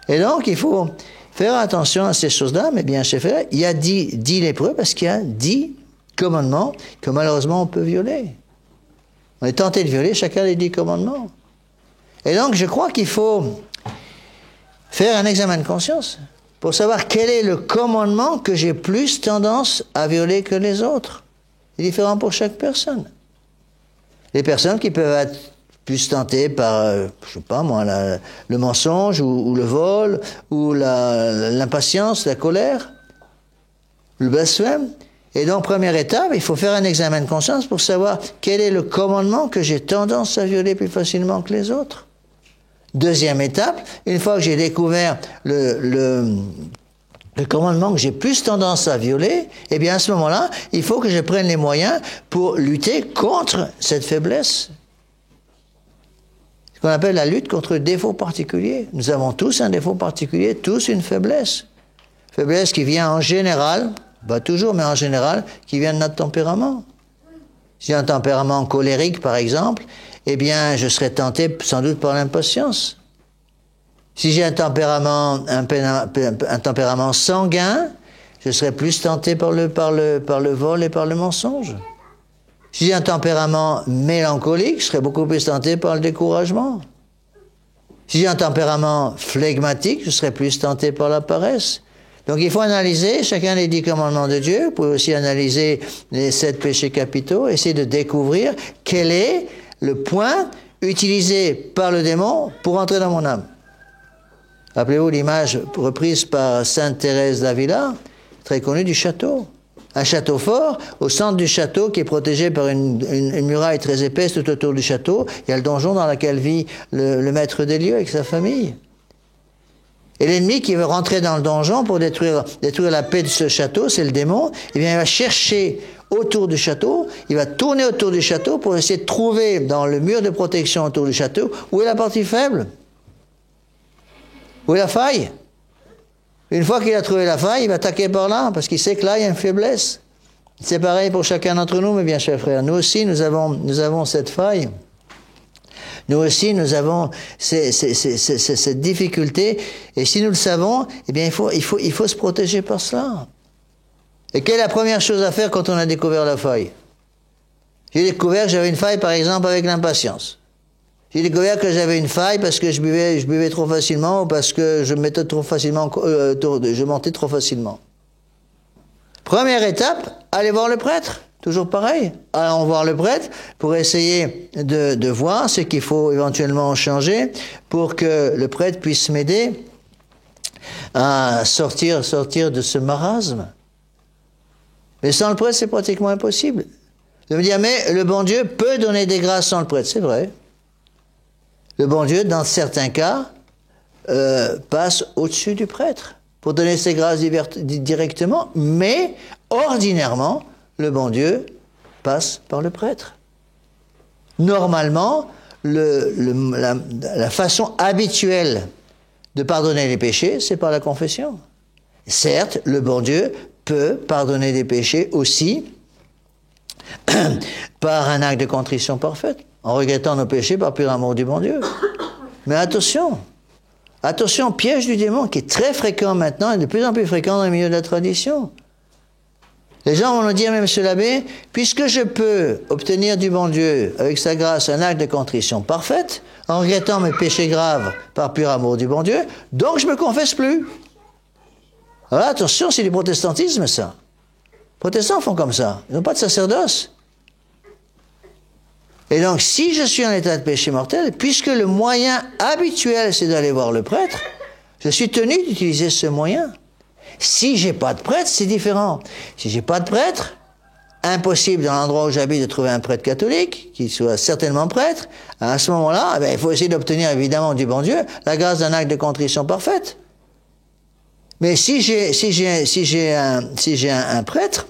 Et donc, il faut faire attention à ces choses-là, mais bien chers frères, il y a 10 lépreux parce qu'il y a 10 commandements que malheureusement on peut violer. On est tenté de violer chacun des 10 commandements. Et donc, je crois qu'il faut faire un examen de conscience pour savoir quel est le commandement que j'ai plus tendance à violer que les autres. C'est différent pour chaque personne. Les personnes qui peuvent être plus tenté par, je sais pas moi, le mensonge ou le vol ou l'impatience, la colère, le blasphème. Et donc, première étape, il faut faire un examen de conscience pour savoir quel est le commandement que j'ai tendance à violer plus facilement que les autres. Deuxième étape, une fois que j'ai découvert le commandement que j'ai plus tendance à violer, eh bien à ce moment-là, il faut que je prenne les moyens pour lutter contre cette faiblesse. Ce qu'on appelle la lutte contre le défaut particulier. Nous avons tous un défaut particulier, tous une faiblesse. Faiblesse qui vient en général, pas toujours, mais en général, qui vient de notre tempérament. Si j'ai un tempérament colérique, par exemple, eh bien, je serais tenté sans doute par l'impatience. Si j'ai un tempérament sanguin, je serais plus tenté par le vol et par le mensonge. Si j'ai un tempérament mélancolique, je serais beaucoup plus tenté par le découragement. Si j'ai un tempérament flegmatique, je serais plus tenté par la paresse. Donc il faut analyser chacun des 10 commandements de Dieu. Vous pouvez aussi analyser les 7 péchés capitaux, essayer de découvrir quel est le point utilisé par le démon pour entrer dans mon âme. Rappelez-vous l'image reprise par Sainte Thérèse d'Avila, très connue du château. Un château fort, au centre du château, qui est protégé par une muraille très épaisse tout autour du château, il y a le donjon dans lequel vit le maître des lieux avec sa famille. Et l'ennemi qui veut rentrer dans le donjon pour détruire la paix de ce château, c'est le démon, eh bien il va chercher autour du château, il va tourner autour du château pour essayer de trouver dans le mur de protection autour du château où est la partie faible, où est la faille. Une fois qu'il a trouvé la faille, il va attaquer par là, parce qu'il sait que là, il y a une faiblesse. C'est pareil pour chacun d'entre nous, mes bien chers frères. Nous aussi, nous avons cette faille. Nous aussi, nous avons cette difficulté. Et si nous le savons, eh bien, il faut se protéger par cela. Et quelle est la première chose à faire quand on a découvert la faille? J'ai découvert que j'avais une faille, par exemple, avec l'impatience. J'ai découvert que j'avais une faille parce que je buvais trop facilement ou parce que je montais trop facilement. Première étape, allez voir le prêtre. Toujours pareil. Allons voir le prêtre pour essayer de voir ce qu'il faut éventuellement changer pour que le prêtre puisse m'aider à sortir de ce marasme. Mais sans le prêtre, c'est pratiquement impossible. Je me dire, mais le bon Dieu peut donner des grâces sans le prêtre. C'est vrai. Le bon Dieu, dans certains cas, passe au-dessus du prêtre pour donner ses grâces directement, mais ordinairement, le bon Dieu passe par le prêtre. Normalement, la façon habituelle de pardonner les péchés, c'est par la confession. Certes, le bon Dieu peut pardonner des péchés aussi par un acte de contrition parfaite, en regrettant nos péchés par pur amour du bon Dieu. Mais attention, piège du démon qui est très fréquent maintenant et de plus en plus fréquent dans le milieu de la tradition. Les gens vont nous dire, mais monsieur l'abbé, puisque je peux obtenir du bon Dieu, avec sa grâce, un acte de contrition parfaite, en regrettant mes péchés graves par pur amour du bon Dieu, donc je ne me confesse plus. Alors attention, c'est du protestantisme ça. Les protestants font comme ça, ils n'ont pas de sacerdoce. Et donc, si je suis en état de péché mortel, puisque le moyen habituel, c'est d'aller voir le prêtre, je suis tenu d'utiliser ce moyen. Si j'ai pas de prêtre, c'est différent. Si j'ai pas de prêtre, impossible dans l'endroit où j'habite de trouver un prêtre catholique, qui soit certainement prêtre. À ce moment-là, il faut essayer d'obtenir évidemment du bon Dieu la grâce d'un acte de contrition parfaite. Mais si j'ai un prêtre,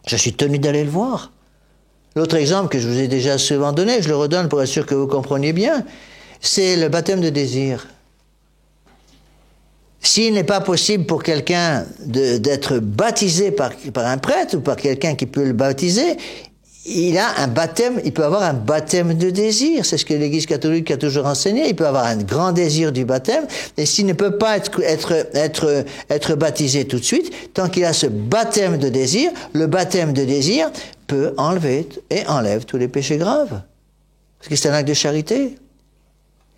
je suis tenu d'aller le voir. L'autre exemple que je vous ai déjà souvent donné, je le redonne pour être sûr que vous compreniez bien, c'est le baptême de désir. S'il n'est pas possible pour quelqu'un d'être baptisé par un prêtre ou par quelqu'un qui peut le baptiser, il peut avoir un baptême de désir. C'est ce que l'Église catholique a toujours enseigné. Il peut avoir un grand désir du baptême, et s'il ne peut pas être baptisé tout de suite, tant qu'il a ce baptême de désir, le baptême de désir peut enlever et enlève tous les péchés graves. Parce que c'est un acte de charité.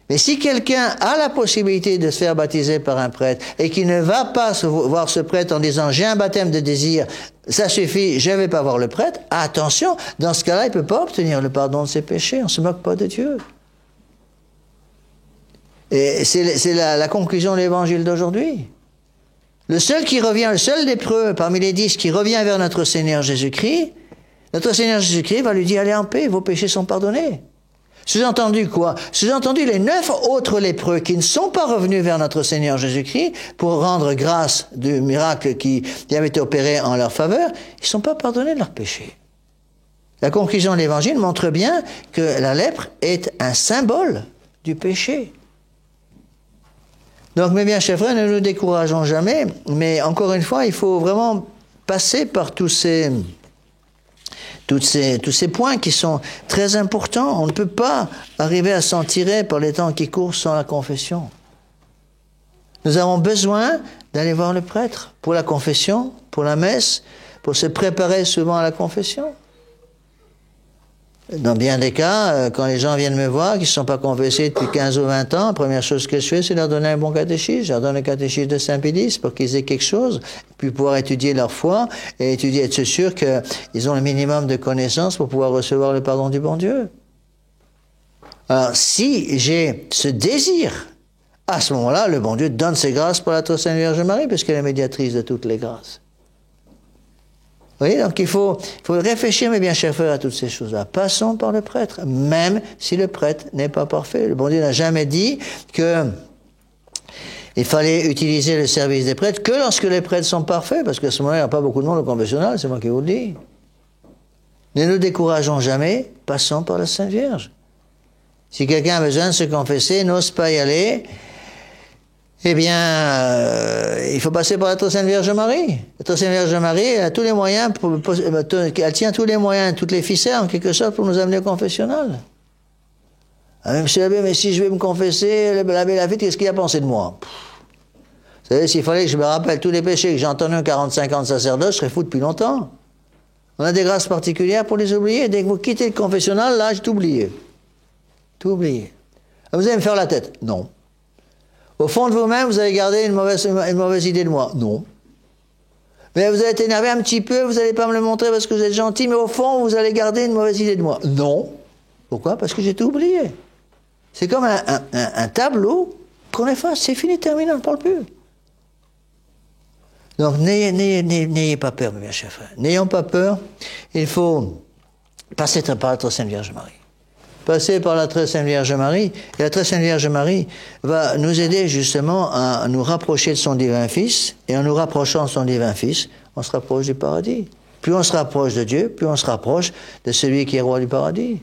Mais si quelqu'un a la possibilité de se faire baptiser par un prêtre et qui ne va pas voir ce prêtre en disant « j'ai un baptême de désir, ça suffit, je ne vais pas voir le prêtre », attention, dans ce cas-là, il ne peut pas obtenir le pardon de ses péchés, on ne se moque pas de Dieu. Et c'est la conclusion de l'évangile d'aujourd'hui. Le seul qui revient, le seul lépreux parmi les 10 qui revient vers notre Seigneur Jésus-Christ, notre Seigneur Jésus-Christ va lui dire, allez en paix, vos péchés sont pardonnés. Sous-entendu quoi? Sous-entendu les 9 autres lépreux qui ne sont pas revenus vers notre Seigneur Jésus-Christ pour rendre grâce du miracle qui avait été opéré en leur faveur, ils ne sont pas pardonnés de leurs péchés. La conclusion de l'évangile montre bien que la lèpre est un symbole du péché. Donc, mes bien chers frères, ne nous décourageons jamais, mais encore une fois, il faut vraiment passer par tous ces points qui sont très importants. On ne peut pas arriver à s'en tirer par les temps qui courent sans la confession. Nous avons besoin d'aller voir le prêtre pour la confession, pour la messe, pour se préparer souvent à la confession. Dans bien des cas, quand les gens viennent me voir, qui ne se sont pas confessés depuis 15 ou 20 ans, la première chose que je fais, c'est leur donner un bon catéchisme. Je leur donne le catéchisme de Saint-Pédis pour qu'ils aient quelque chose, puis pouvoir étudier leur foi et être sûr qu'ils ont le minimum de connaissances pour pouvoir recevoir le pardon du bon Dieu. Alors, si j'ai ce désir, à ce moment-là, le bon Dieu donne ses grâces pour la très Sainte Vierge Marie, puisqu'elle est médiatrice de toutes les grâces. Vous voyez, donc il faut réfléchir, mes bien chers frères, à toutes ces choses-là. Passons par le prêtre, même si le prêtre n'est pas parfait. Le bon Dieu n'a jamais dit qu'il fallait utiliser le service des prêtres que lorsque les prêtres sont parfaits, parce qu'à ce moment-là, il n'y a pas beaucoup de monde au confessionnal, c'est moi qui vous le dis. Ne nous décourageons jamais, passons par la Sainte Vierge. Si quelqu'un a besoin de se confesser, n'ose pas y aller, eh bien, il faut passer par la très Sainte Vierge Marie. La très Sainte Vierge Marie, elle a tous les moyens, elle tient tous les moyens, toutes les ficelles, en quelque sorte, pour nous amener au confessionnal. Ah, monsieur l'abbé, mais si je vais me confesser, l'abbé Lafitte, qu'est-ce qu'il a pensé de moi? Vous savez, s'il fallait que je me rappelle tous les péchés que j'ai entendus en 45 ans de sacerdoce, je serais fou depuis longtemps. On a des grâces particulières pour les oublier. Dès que vous quittez le confessionnal, là, j'ai tout oublié. Tout oublié. Vous allez me faire la tête? Non. Au fond de vous-même, vous avez gardé une mauvaise idée de moi? Non. Mais vous allez être énervé un petit peu, vous n'allez pas me le montrer parce que vous êtes gentil, mais au fond, vous allez garder une mauvaise idée de moi? Non. Pourquoi? Parce que j'ai tout oublié. C'est comme un tableau qu'on efface, c'est fini, terminé, on ne parle plus. Donc, n'ayez pas peur, mes bien chers frères. N'ayons pas peur, il faut passer par la très Sainte Vierge Marie. Passer par la très Sainte Vierge Marie, et la très Sainte Vierge Marie va nous aider justement à nous rapprocher de son divin Fils, et en nous rapprochant de son divin Fils, on se rapproche du paradis. Plus on se rapproche de Dieu, plus on se rapproche de celui qui est roi du paradis.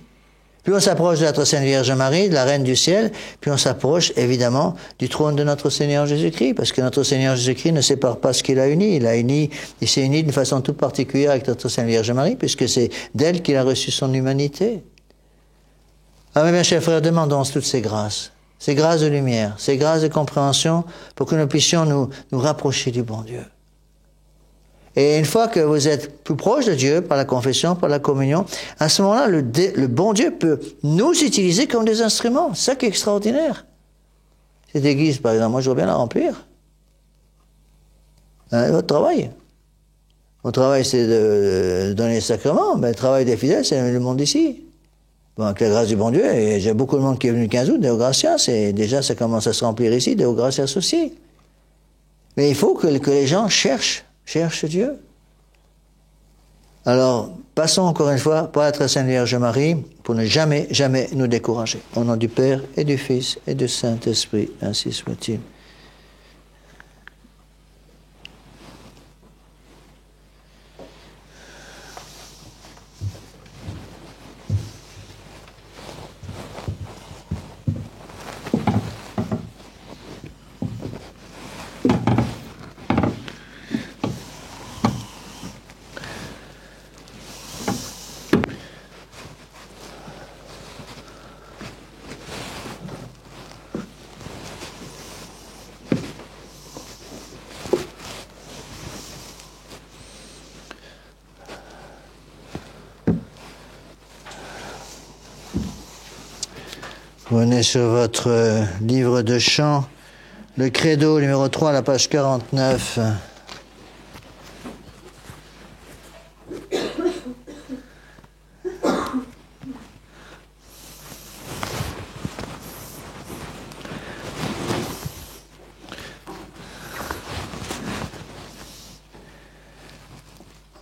Plus on s'approche de la très Sainte Vierge Marie, de la Reine du ciel, plus on s'approche évidemment du trône de notre Seigneur Jésus-Christ, parce que notre Seigneur Jésus-Christ ne sépare pas ce qu'il a uni. Il s'est uni d'une façon toute particulière avec notre Sainte Vierge Marie, puisque c'est d'elle qu'il a reçu son humanité. Ah, mes bien chers frères, demandons toutes ces grâces de lumière, ces grâces de compréhension, pour que nous puissions nous rapprocher du bon Dieu. Et une fois que vous êtes plus proche de Dieu, par la confession, par la communion, à ce moment-là, le bon Dieu peut nous utiliser comme des instruments. C'est ça qui est extraordinaire. Cette église, par exemple, moi, je veux bien la remplir. Votre travail. Mon travail, c'est de donner les sacrements. Mais le travail des fidèles, c'est le monde ici. Bon, avec la grâce du bon Dieu, et j'ai beaucoup de monde qui est venu le 15 août, Deo Gratias, et déjà ça commence à se remplir ici, Deo Gratias aussi. Mais il faut que les gens cherchent Dieu. Alors, passons encore une fois par la très Sainte Vierge Marie, pour ne jamais, jamais nous décourager. Au nom du Père, et du Fils, et du Saint-Esprit, ainsi soit-il. Venez sur votre livre de chant, le Credo numéro 3, la page 49.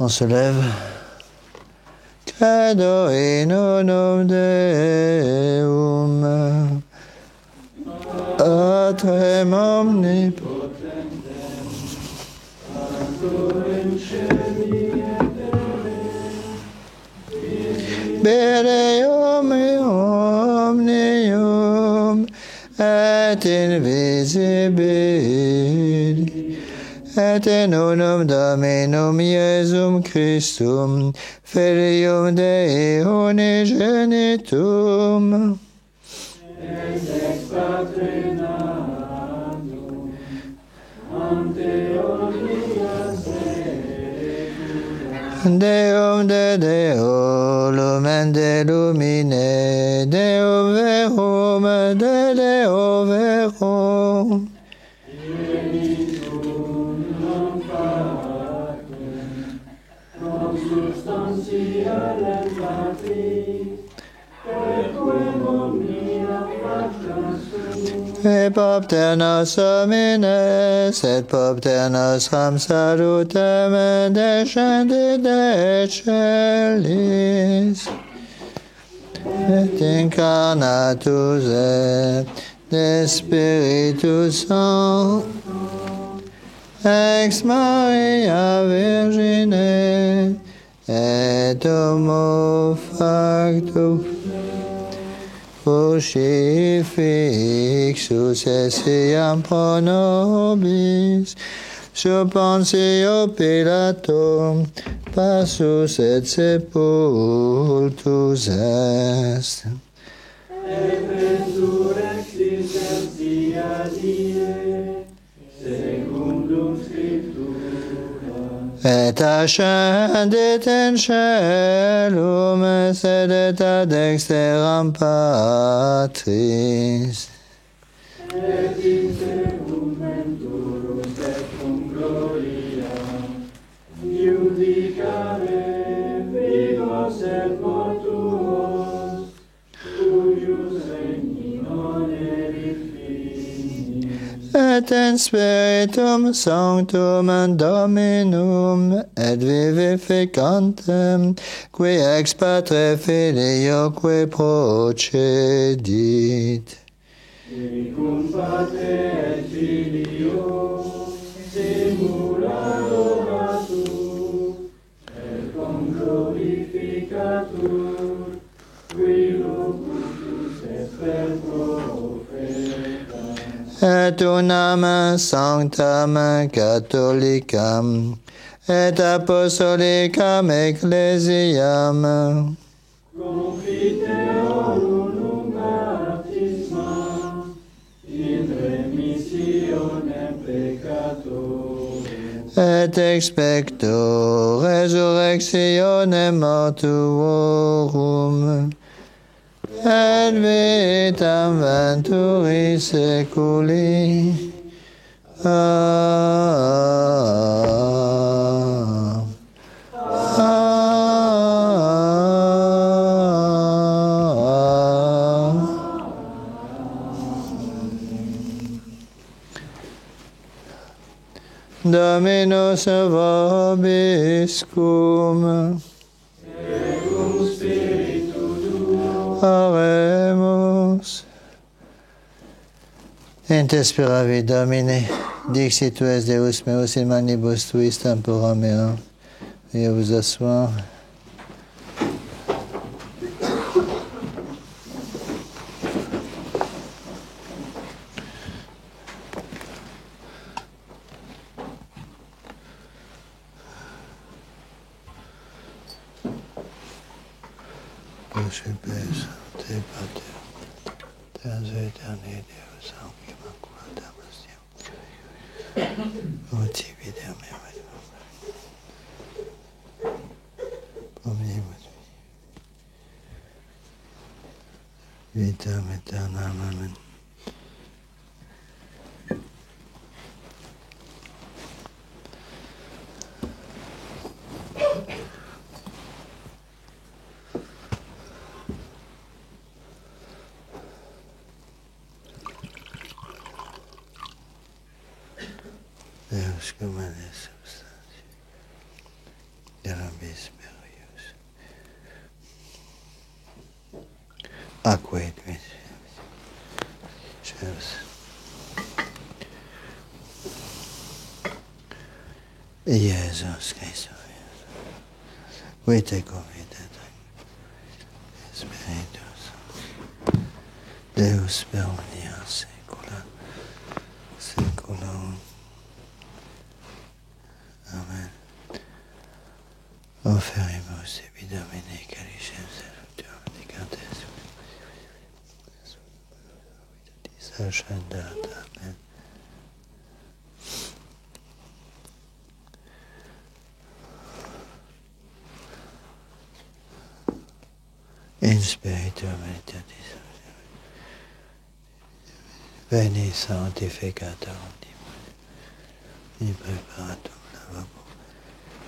On se lève. Credo in unum Deum, Patrem omnipotentem, Pastor in cieli et terrae, Bereum omnium et invisibili, et in unum Dominum Iesum Christum, Filium Dei unigenitum, et ex Patre natum, ante omnia secula, Deum de Deo, lumen de lumine, Deum verum de Deo verum, et propter nos homines, et propter nostram salutem, descendit de celis, et incarnatus et de Spiritus Sanctus, ex Maria Virgine, et homo facto crucifixus essiam pro nobis, sub Pontio Pilato, passus et sepultus est. Et resurrexit tertia die, secundum Scriptura, et ascendit in caelum, sedet ad dexteram Patris, et interum menturum tecum gloria, judicare vivos et mortuos, cuius regni non erit finis, et in Spiritum Sanctum Dominum et vivificantem, qui ex Patre Filioque procedit. Et cum Patre et Filio simula adoratur, et cum glorificatur, qui locutus et per profetas, et unam sanctam catholicam, et apostolicam ecclesiam, confiteor unum baptisma, in remissionem peccatorum, et expecto resurrectionem mortuorum, et vitam venturi seculi. Dominus vobiscum, et cum spiritu tuo, oremus. Ente speravi Domine, dixit tu es Deus meus in manibus tuis tempora mea. Veuillez vous asseoir. Père, Saint et Pater, Terre éternelle, Dieu Saint, qui m'a couvert d'amitié. Motif éternel, premier vitam aeternam, amen. Deus cum est substantia, de nobis spiritus. Acquaid with Jesus Christus. Vite convite Spiritus. Deus per omnia saecula saeculorum. Amen. Oferimus tibi Domine calicem salutum dicantes. Ascendat. Amen. In spiritu meditatis. Veni sanctificator in preparatum lavabo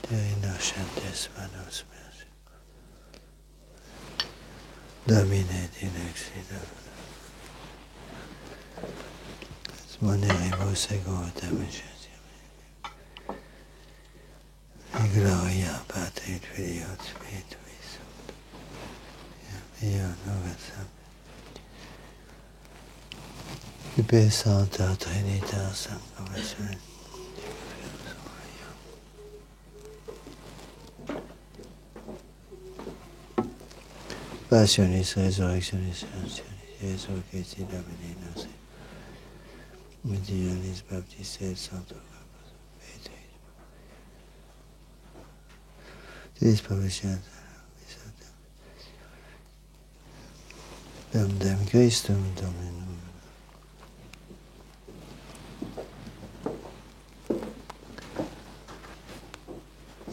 de innocentes manos meus. Domine dilexida. Moneribus egotam in gloria Patri et Filii et Spiritui Sancti. Io novum. Ibe Sancta Trinitas Sancta. Passionis, resurrectionis, ascensionis, Jesu Christi Domini nostri. Medionis Baptiste et Sancto Petri. Tis provisiones. Dem Christum Dominum.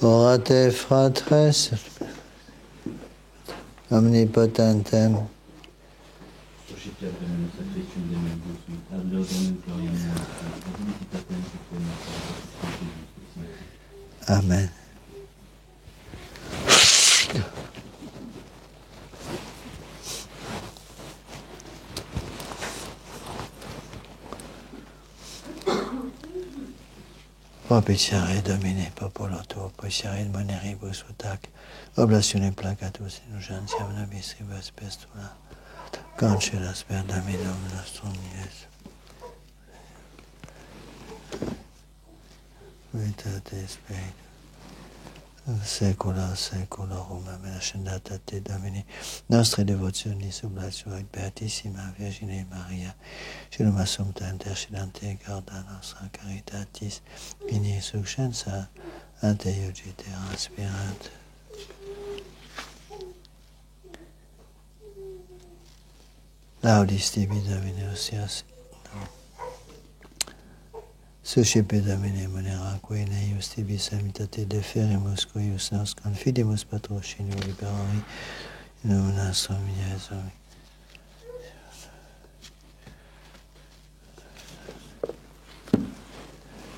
Orate fratres omnipotentem Amen. Propitiare Domine popolo tuo, propitiare in moneribus utac, oblatione placatus innocentiam nobis ribus pestula, cancelas per Dominum nostrum Iesus. Vitate Spiritus, saecula saeculorum, amen. Ascendata te Domini, nostre devotionis oblatio et beatissima Virgine Maria, celum assumpta intercedante garda nostra caritatis, vini succensa ante iugite aspirant. Laudis tibi Domine osias, suscipe Domine munera quae eius tibi samitate deferimus cuius nos confidimus patrocinio liberari in nomine nostrum Iesu.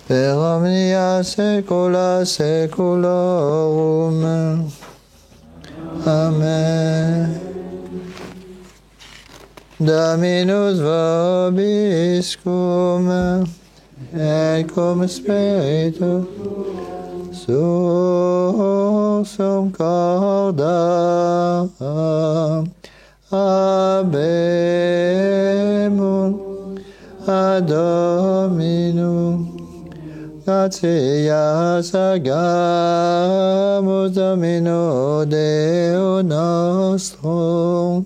Per omnia saecula saeculorum. Amen. Dominus vobiscum, et cum spiritu suum corda habemus ad Dominum. Gratias agamus Domino Deo nostrum.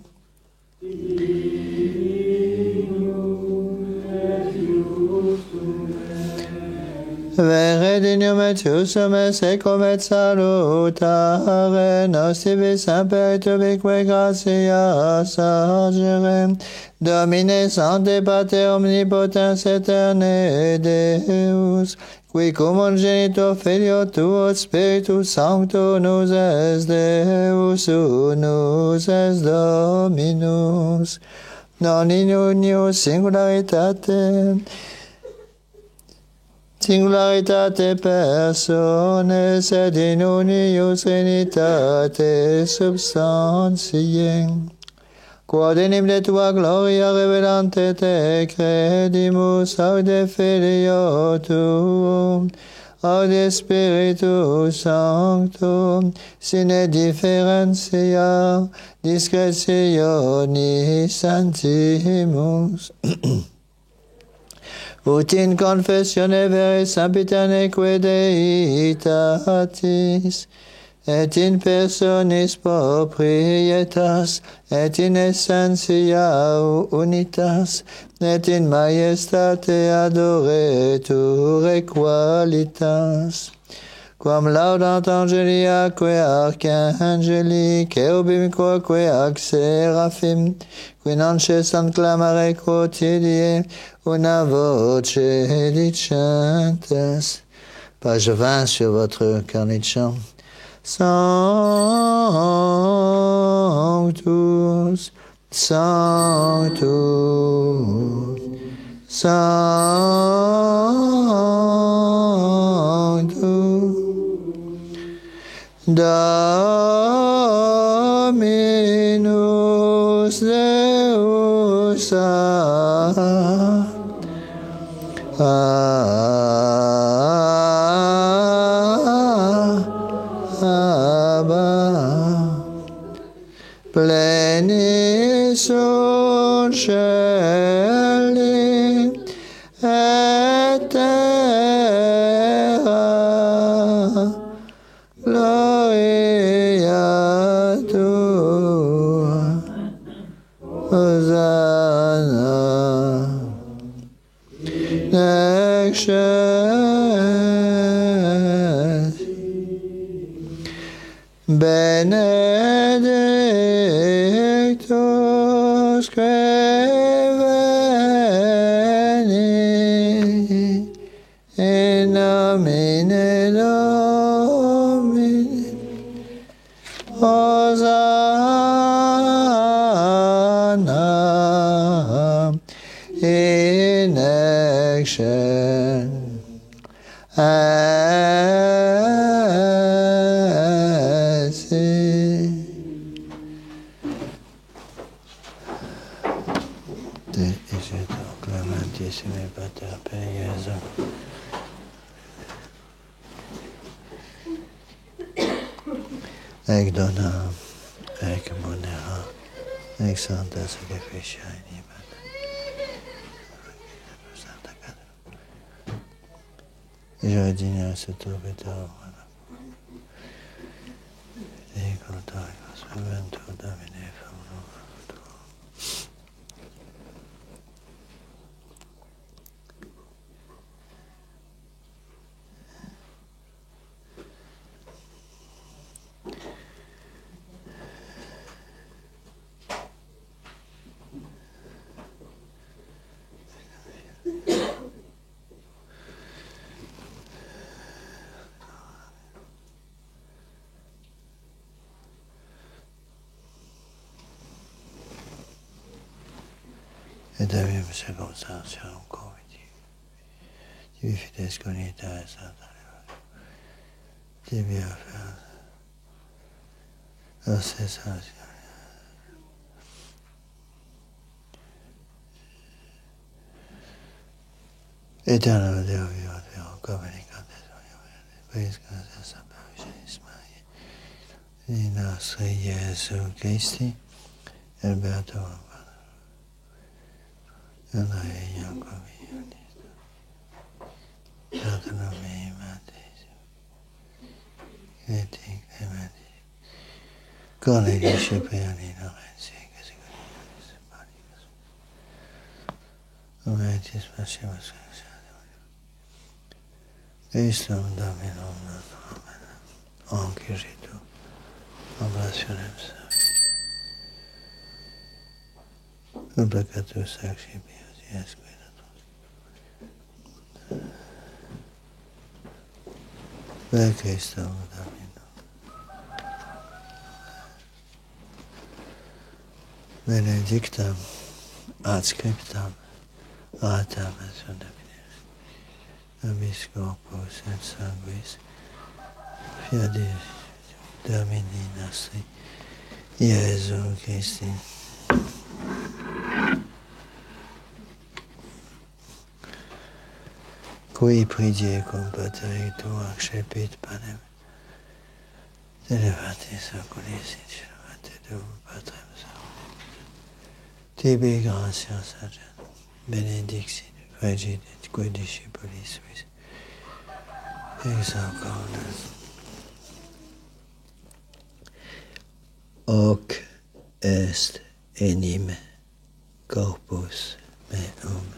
Vere dignum et justum et secum et salutare nos tibi semper tubique gratias agere. Domine Sancte Pater omnipotens aeterne Deus, qui cum ungenitor Filio tuo Spiritus Sancto nus est Deus unus est Dominus, non in unius singularitate persones et in unius trinitate substantiae, quod enim de tua gloria revelante te credimus aude Filio tuum, od Spiritus Sancto, sine differentia discretionis santimus. Ut in confessione vere sempiterneque Deitatis, et in personis proprietas, et in essentia unitas, et in majestate adoretur qualitas. Quam laudant angeliaque archangeli, cherubimque ac seraphim, qui non cessant clamare quotidie, una voce dicentes. Page 20 sur votre carnet de chant. Sanctus, Sanctus, Sanctus, Dominus Deus plenis sunt celi et terra, gloria tua, Hosanna, benedictus que veni in nomine Domini, Hosanna in excelsis. Clementissime Pater per Iesu. Ec dona, ec monera, ec sancta sacrificia in ibada. Santa Casa. Jardine se turbito. Ego Deus, Ventur Domine Famno. Et avem circumstantiam Covid. Tibi fides conita et santa. Tibi affer. Assessas. Eternal Deo vivat vero, communicantes praise God as a Paris in nostri Gesù Christi, et beato Anna e Jacobi, Satana me matis, et clementi, colleghi superiori Lorenzi, che si conosce, Ometis passimus Christum Dominum nostrum, Amen. Oblationem Ubicatus accipius iesquidatus. Per Christum Dominum. Benedictam adscriptam atam et sundabinis. Episcopus et sanguis fiadis Domini nostri Iesu Christi. Qui pridier compateri tu accepit panem. Televate saculis in celevate Deum Patrem Sanctum. Tibi gratia saget, benedictit, fregit et quae discipulis suis. Exaucaudas. Hoc est enim corpus meum.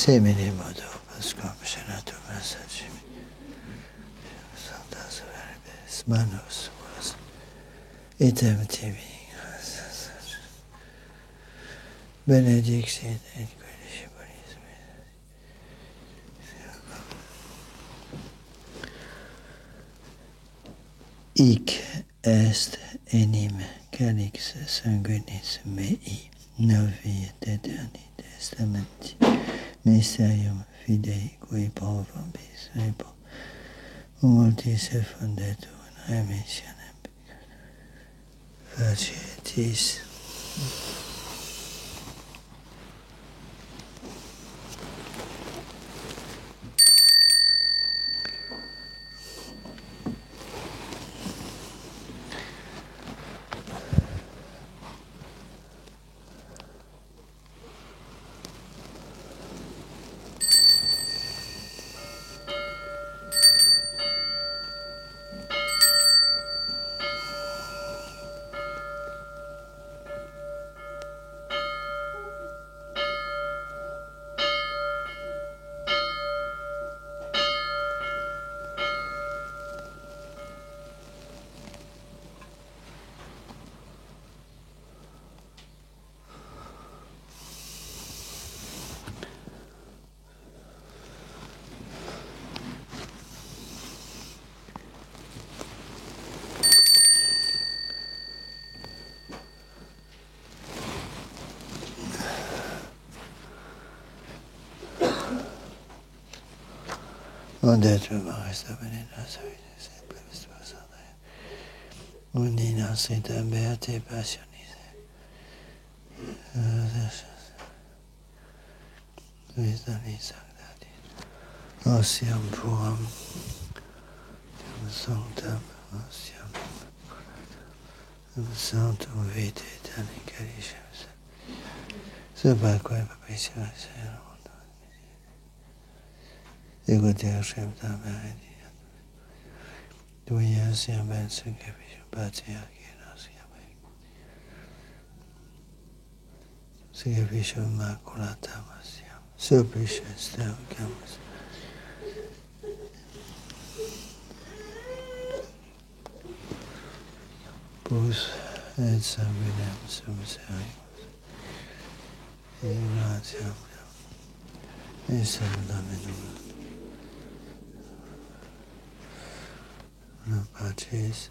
Semine modo pascom senatum assagim. Sanctas verbes manus vos item tibi. Benedictit et quae discipulis Hic est enim calix sanguinis mei, novi et aeterni testamenti, mysterium fidei qui pro vobis repo, multis effundetur in remissionem facietis. Ondetur Maris Dominina Savitis et plebis tuas Andrea. Unina Sita Beate Passionis. Vis sanctatis. Osiam puram. Deum sanctam osiam. Sanctum vitae aeterni carissim. Subaque propitiae Serum. Egoter Shepta Meridian. Tuia siam ben sacrificium patriarchi nostri. Sacrificium maculatam siam. Supplices Deo camus. Pus et sanguinem sumiserimus. Ignatiam et Dominum. Pacis.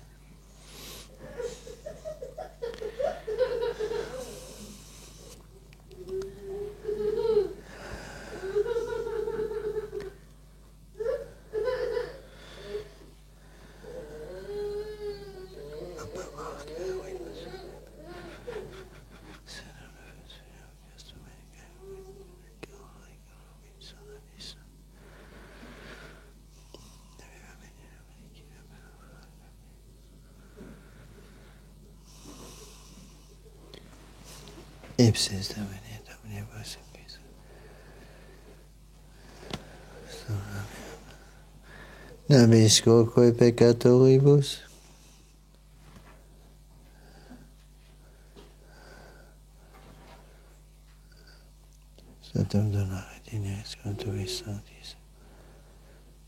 Ipsis Domini, Domini vos inquis. nobis quoque peccatoribus, Satum dona retines conturis sanctis,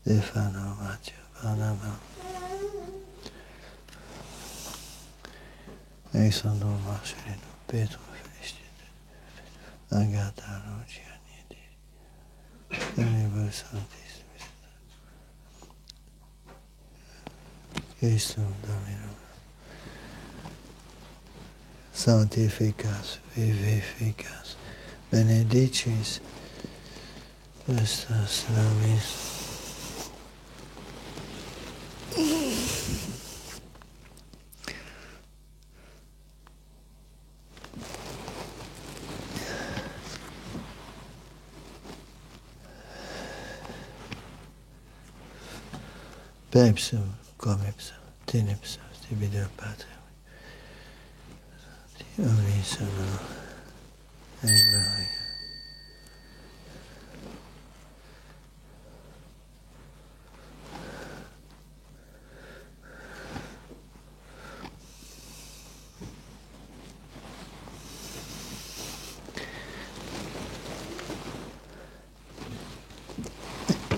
Stefano Matteo Barnaba, Alexandro Marcelino, Petro Felicite, Agatha Luciani, Domibus Sanctis, Christum Dominum, Sanctificas, vivificas, benedicis, Christus nobis. Per ipsum, cum ipsum, tin ipsum, stibideo Patria, omni sono e gloria.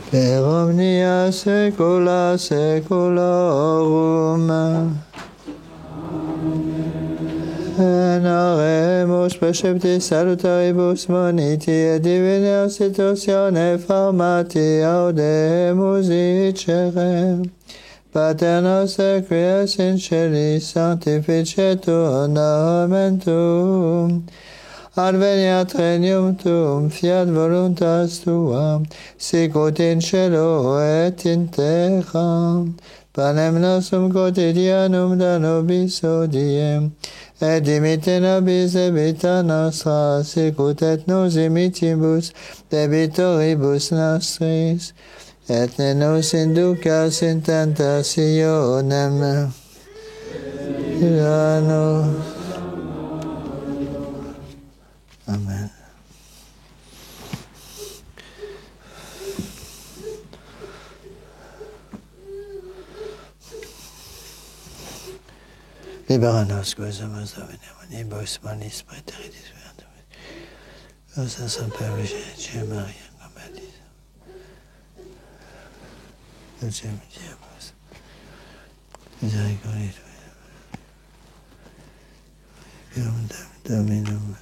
Per omnia saecula saeculorum. En oremus preceptis salutaribus moniti et divina situatione formati audemus dicere. Pater noster qui es in celis, sanctificetur nomen tuum. Adveniat regnum tuum, fiat voluntas tua, sicut in cielo et in terra. Panem nostrum quotidianum da nobis hodie, et dimitte nobis debita nostra, sicut et nos dimittimus debitoribus nostris, et ne nos inducas in tentationem, Amen. Libera-nos, quosamus Domine, manibus malis praeteritis vertumis. Rosa San Père, Dieu Maria, combatis. Dulce Diabus, misericordia Tuum Dominum.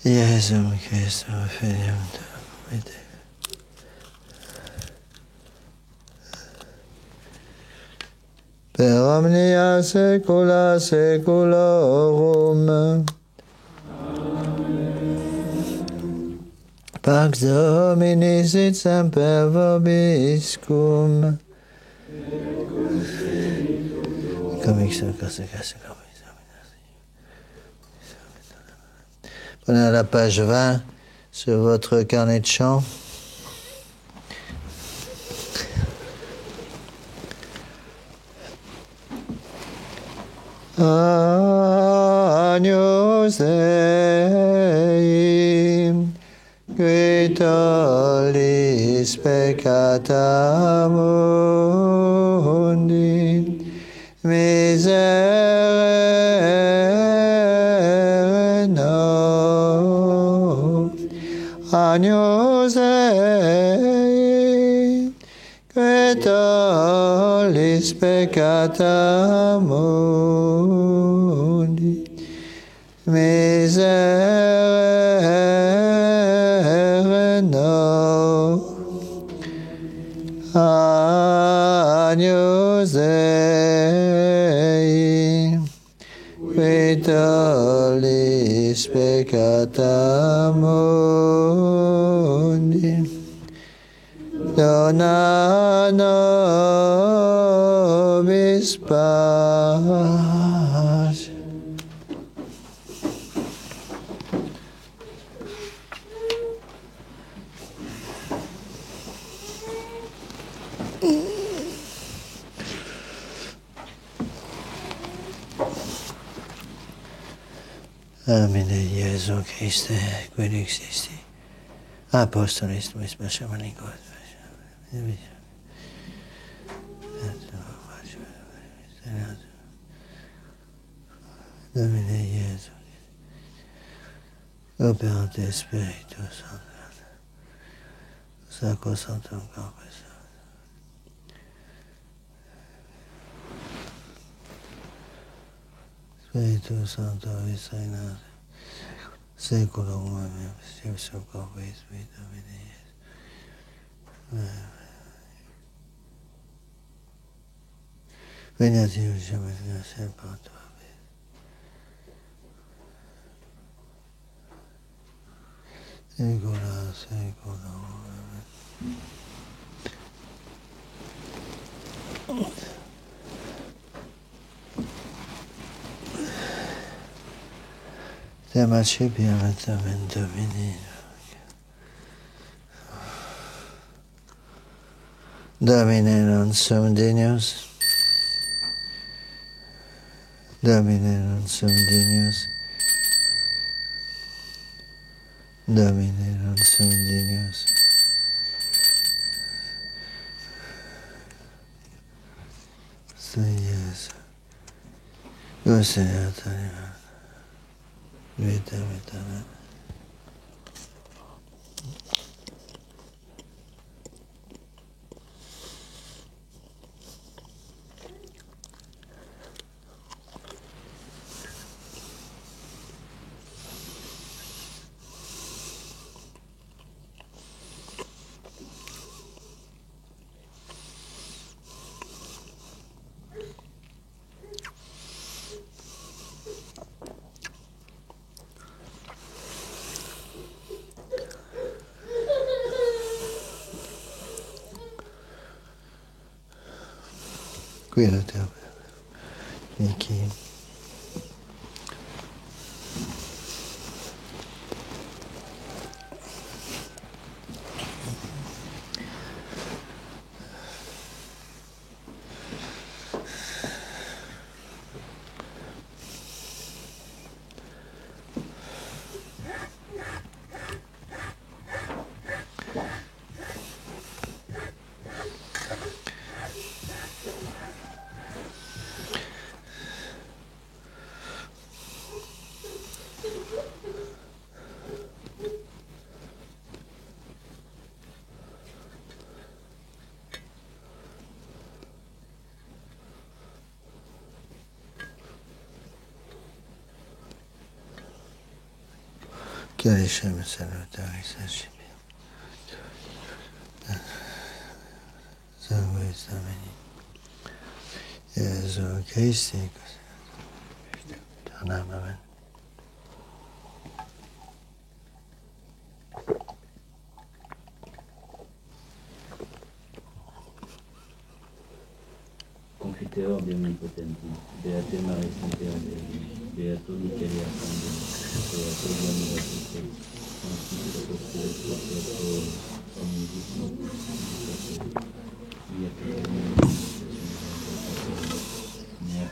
Iesum Christum, Filium Tuum, et per omnia saecula saeculorum. Pax Domini sit semper vobiscum. Prenez la page 20 sur votre carnet de chant. Agnus Dei, qui tollis peccata mundi, miserere nobis. Agnus Dei, qui tollis peccata mundi, miserere nobis. Agnus Dei, qui tollis peccata mundi, dona nobis pace. Domine Iesu Christe, qui existi, apostolis tuis passiomanicos, Domine Iesu, operante Spiritus Sancto, Sacro Sanctum Corpus, Spiritus Sancto, vis reinat, seculum, Iesu Corpus, Domine Iesu. Veniatiu jamais sempre tua. Secula, secula. Te macipiam et amen Domini. Domine non sum dignus. Domine non sum dignus. Domine non sum dignus. Yes. O Seigneur, vita amen. Qui la terra, Niki. Chiari Shem salutari sashimi. Sanguis Domini. Iesu Christi. Amen.
Confiteor de omnipotenti, Beate Maria Sancta Dei, Beato Michaelia Sandini, Beato Giovanni Battista, Sanctis Apostolis Patriarchos, Omnibus Nobis, Via Paterni, Mea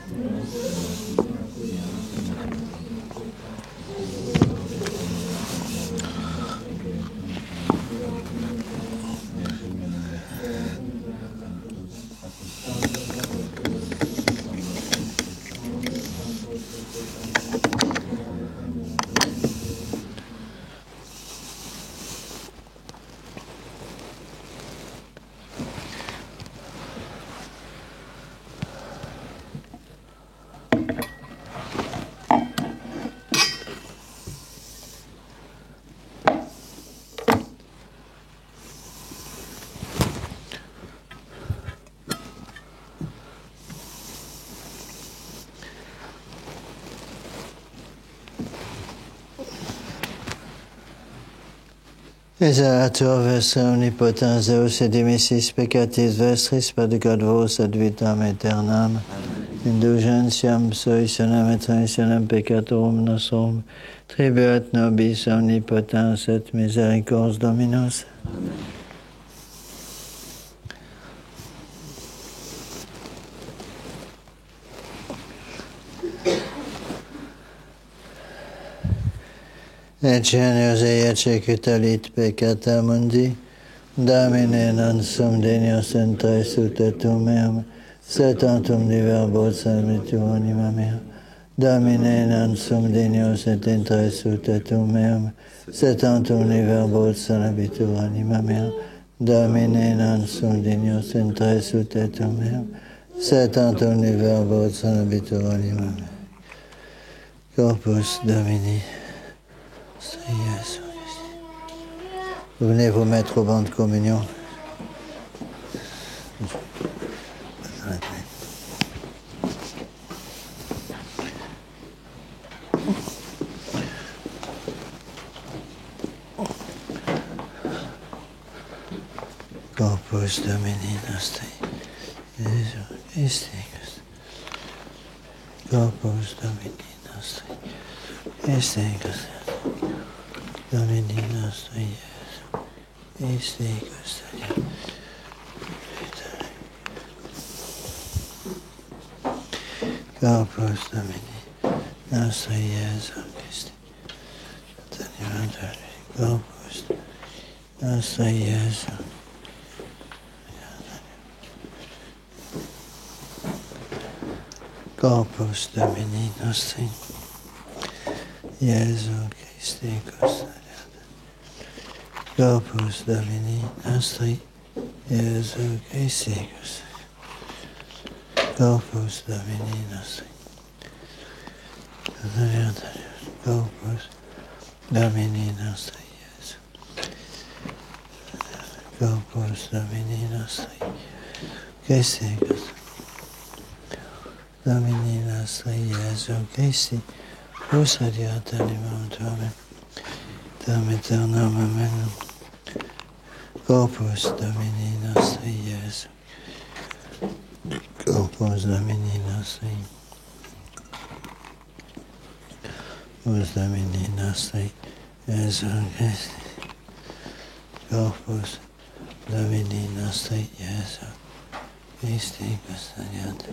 Exalator vestra omnipotens Deus et dimissis peccatis vestris, pardicad vos ad vitam aeternam. Indulgentiam solutionem et remissionem peccatorum nostrum, tribuat nobis omnipotens et misericordias Dominus.
et genius ece cutalit peccata mundi, Domine non sum denius inter sutetum meum, sed tantum de verbo salvitu anima mea. Domine non sum denius et inter sutetum meum, sed tantum de verbo salvitu anima mea. Domine non sum denius inter sutetum meum, sed tantum de verbo salvitu anima mea. Corpus Domini, Jésus. Vous venez vous mettre au banc de communion. Corpus Domini nostri, Jesu Christi. Corpus Domini nostri, Christi. Domini nostri, Jesu Christi. Corpus Domini nostri, Jesu Christi. Corpus nostri, Jesu. Corpus Domini nostri, Jesu Christi custodiat. Corpus Domini nostri, Jesu Christi custodiat. Corpus Domini nostri, Corpus Domini nostri, Jesu. Corpus Domini nostri, Christi custodiat. Domini nostri, Jesu Christi, custodiat animam tuam, tam aeternam, amen. Corpus Domini nostri, Jesu. Corpus Domini nostri. Corpus Domini nostri, Jesu Christi. Corpus Domini nostri, Jesu Christi, custodiat.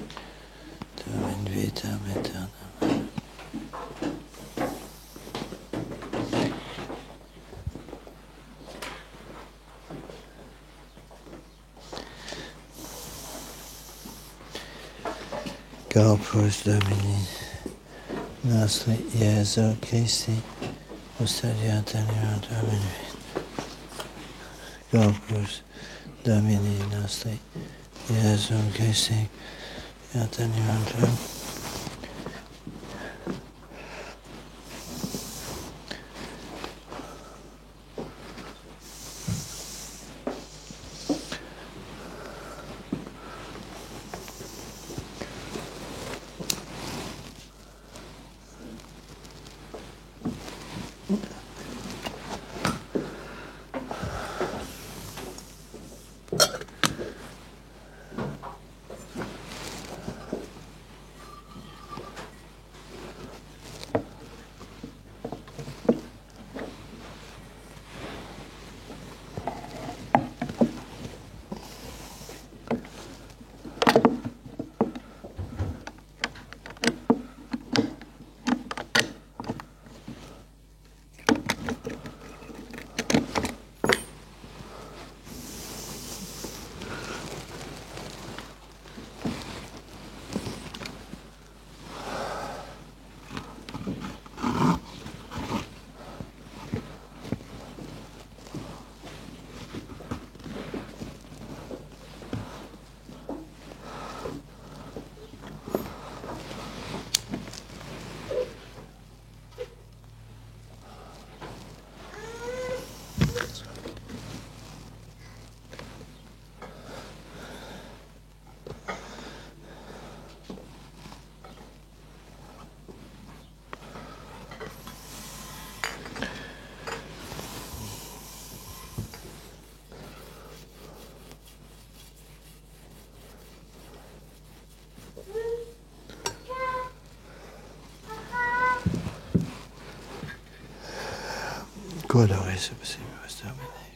In vitam aeternam. Corpus Domini nostri, Jesu Christi, custodiat animam tuam in vitam. Corpus Domini nostri, Jesu Christi, custodiat animam tuam. Quod ore subsimus Domini.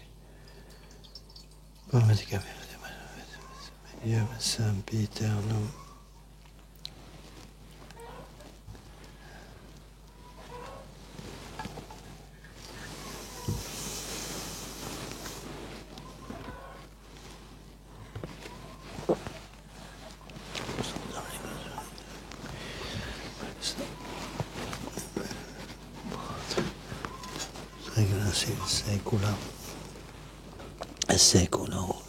Pomit capere de Iam sempiternum. Grazie, secula. Secolo.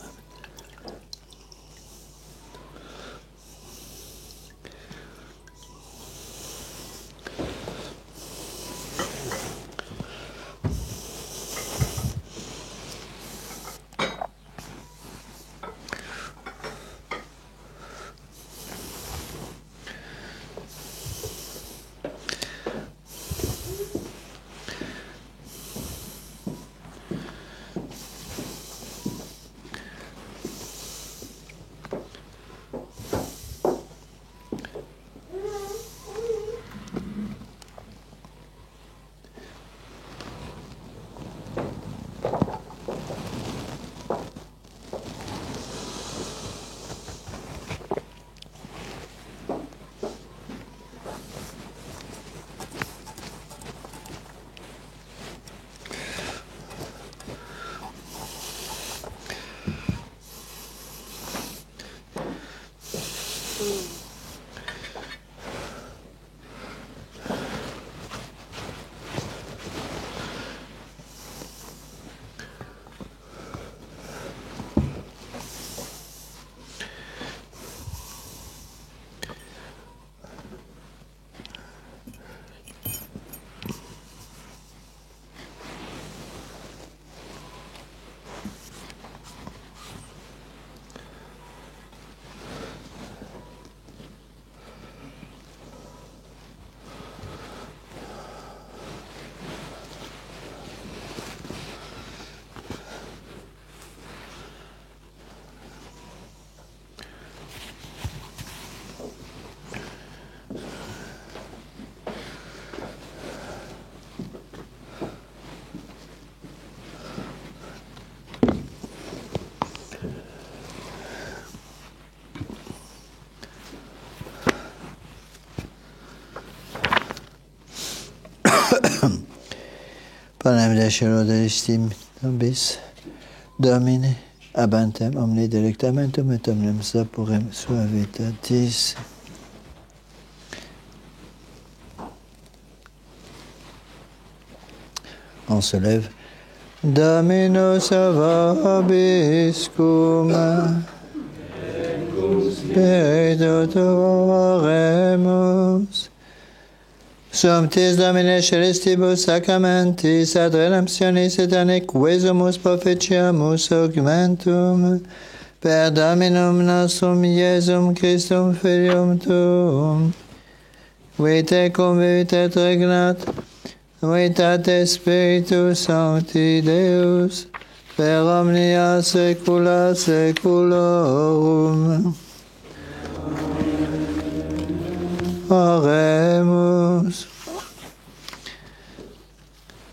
Panem decero delistim nobis, Domine, abantem omni delectamentum et omnium saporem suavitatis. On se lève. Dominus vobiscum, Spiritu tuo oremus. Sumptis Domine celestibus sacramentis ad redemptionis aeternae quesumus propitiamus augmentum per Dominum nostrum Iesum Christum Filium Tuum, qui tecum vivit et regnat, unitate Spiritus Sancti Deus, per omnia saecula saeculorum. Oremus.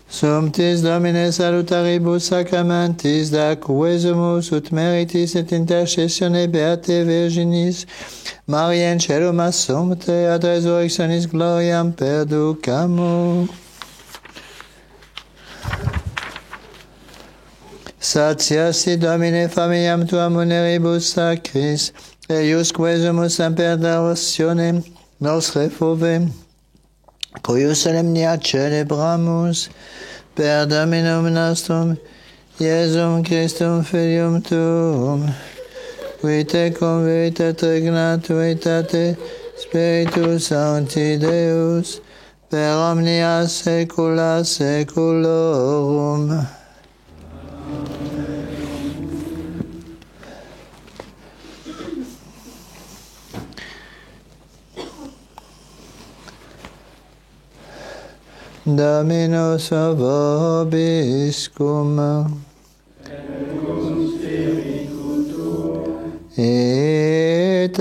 Sumptis Domine salutaribus sacramentis, da quesumus ut meritis et intercessione Beate Virginis, Mariae in celum assumpte, ad resurrectionis gloriam perducamus. Satiasti Domine familiam tuam muneribus sacris, eius quesumus semper devotionem nostre fove, cuius solemnia celebramus, per Dominum nostrum, Iesum Christum Filium Tuum, qui tecum vivit et regnat unitate Spiritus Sancti Deus, per omnia saecula saeculorum. Dominus vobiscum, et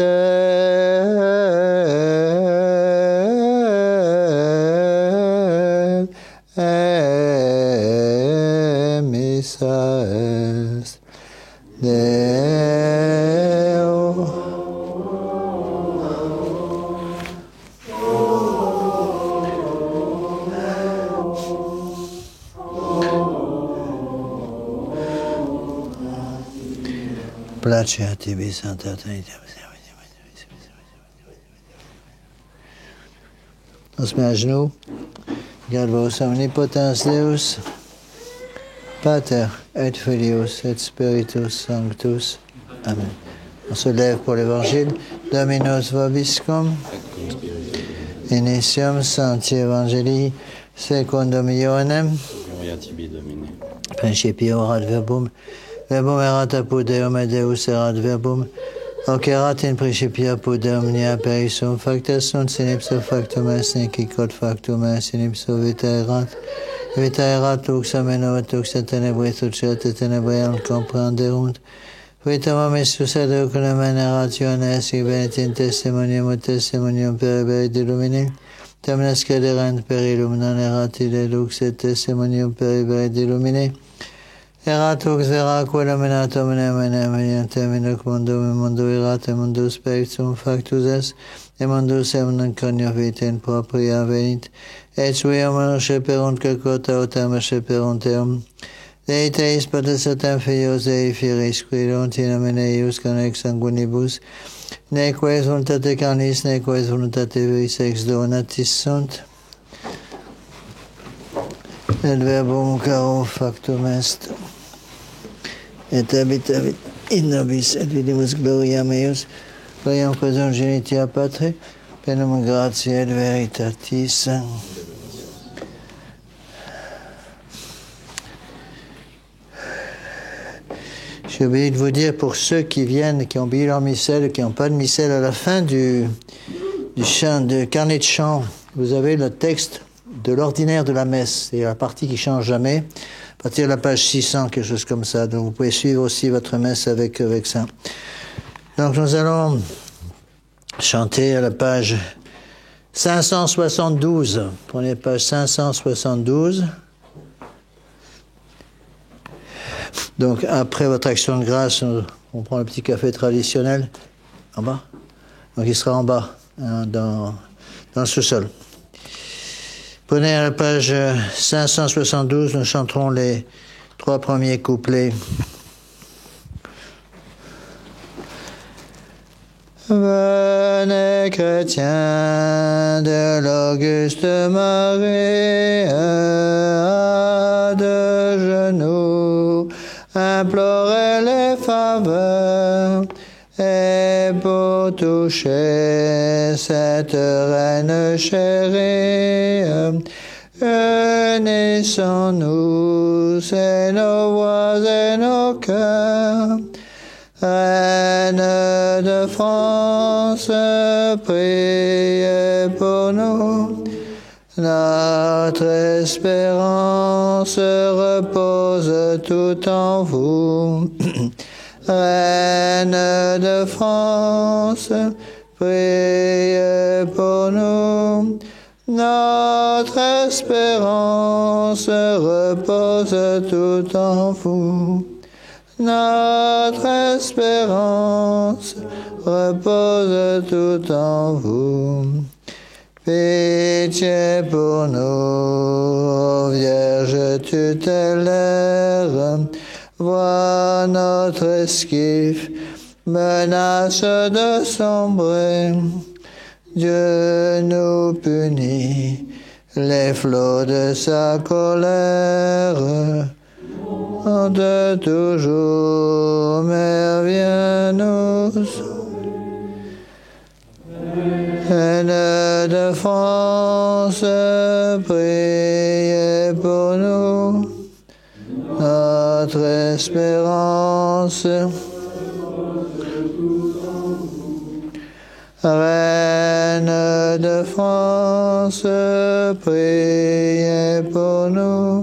emissa est Deo. Placea tibi, Sancta Trinitatis. On se met à genoux. Regarde vos omnipotence Deus. Pater, et Filius, et Spiritus Sanctus. Amen. On se lève pour l'Évangile. Dominus vobiscum. Initium Sancti Evangelii secundum Ioannem.
Gloria tibi, Domine.
Principio erat verbum. Verbum erat apud Deum, et Deus erat verbum. Hoc erat in principio apud omnia per issum facta sunt, sin ipso factum est, nec quod factum est, sin ipso vita erat. Vita erat lux ameno, et lux et tenebris tucet, et tenebrae non comprenderunt. Vita momistus ad ocunem erationes, si venit in testimonium, et testimonium per eberit illumine. Temnes cederent per illum non erat ide lux, et testimonium per eberit illumine. Erat lux vera illuminatum in terminoc mundo erat, et mundus per ipsum factus est, et mundus non conio vita in propria venit, et sui homo seperunt quota autem seperunt eum. Dei teis pater filios Dei firis, qui erunt in nomine eius connex sanguinibus, neque voluntate carnis, neque voluntate viris ex donatis sunt. Et verbum caro factum est, et habitat in nobis, et vidimus gloriam eius, gloriam quos genitia Patri, plenum gratiae et veritatis. J'ai oublié de vous dire, pour ceux qui viennent, qui ont oublié leur missel, qui n'ont pas de missel, à la fin du carnet de chant, vous avez le texte de l'ordinaire de la messe, c'est la partie qui ne change jamais, à partir de la page 600, quelque chose comme ça. Donc vous pouvez suivre aussi votre messe avec ça. Donc nous allons chanter à la page 572. Prenez page 572. Donc après votre action de grâce, on prend le petit café traditionnel en bas. Donc il sera en bas, hein, dans le sous-sol. Prenez à la page 572, nous chanterons les 3 premiers couplets. Venez, chrétiens de l'Auguste Marie, à de genoux, implorez les faveurs, et pour toucher cette reine chérie, unissons-nous, c'est nos voix et nos cœurs. Reine de France, priez pour nous. Notre espérance repose tout en vous. Reine de France, priez pour nous. Notre espérance repose tout en vous. Notre espérance repose tout en vous. Pitié pour nous, Vierge tutélaire, vois notre esquif, menace de sombrer. Dieu nous punit, les flots de sa colère. De toujours, Mère, viens nous sauver. Reine de France, priez pour nous. Notre espérance. Reine de France, priez pour nous.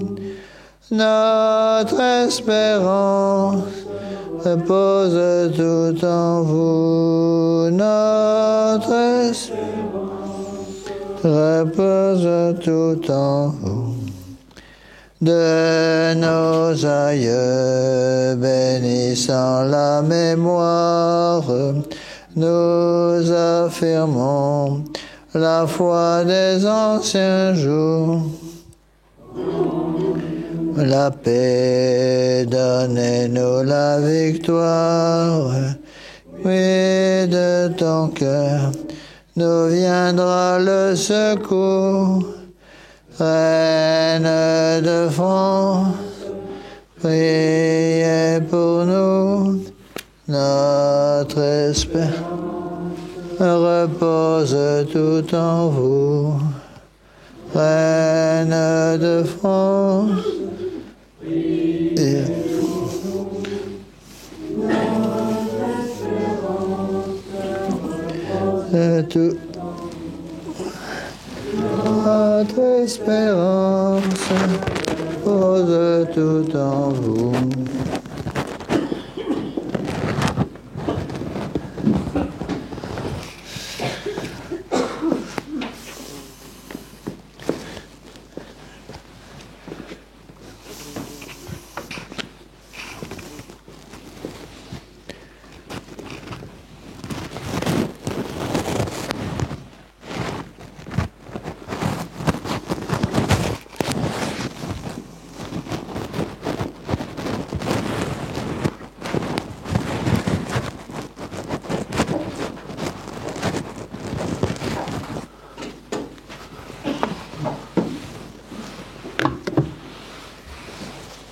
Notre espérance repose tout en vous. Notre espérance repose tout en vous. De nos aïeux, bénissant la mémoire, nous affirmons la foi des anciens jours. La paix, donnez-nous la victoire, oui, de ton cœur nous viendra le secours. Reine de France, Priez pour nous, notre espérance repose tout en vous. Reine de France, et tout. Notre espérance repose tout en vous.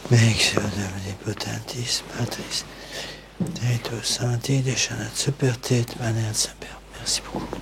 Mixio omnipotentis Patris, Deus Sancti, Deus Super Tête, Manel Saint-Père. Merci beaucoup.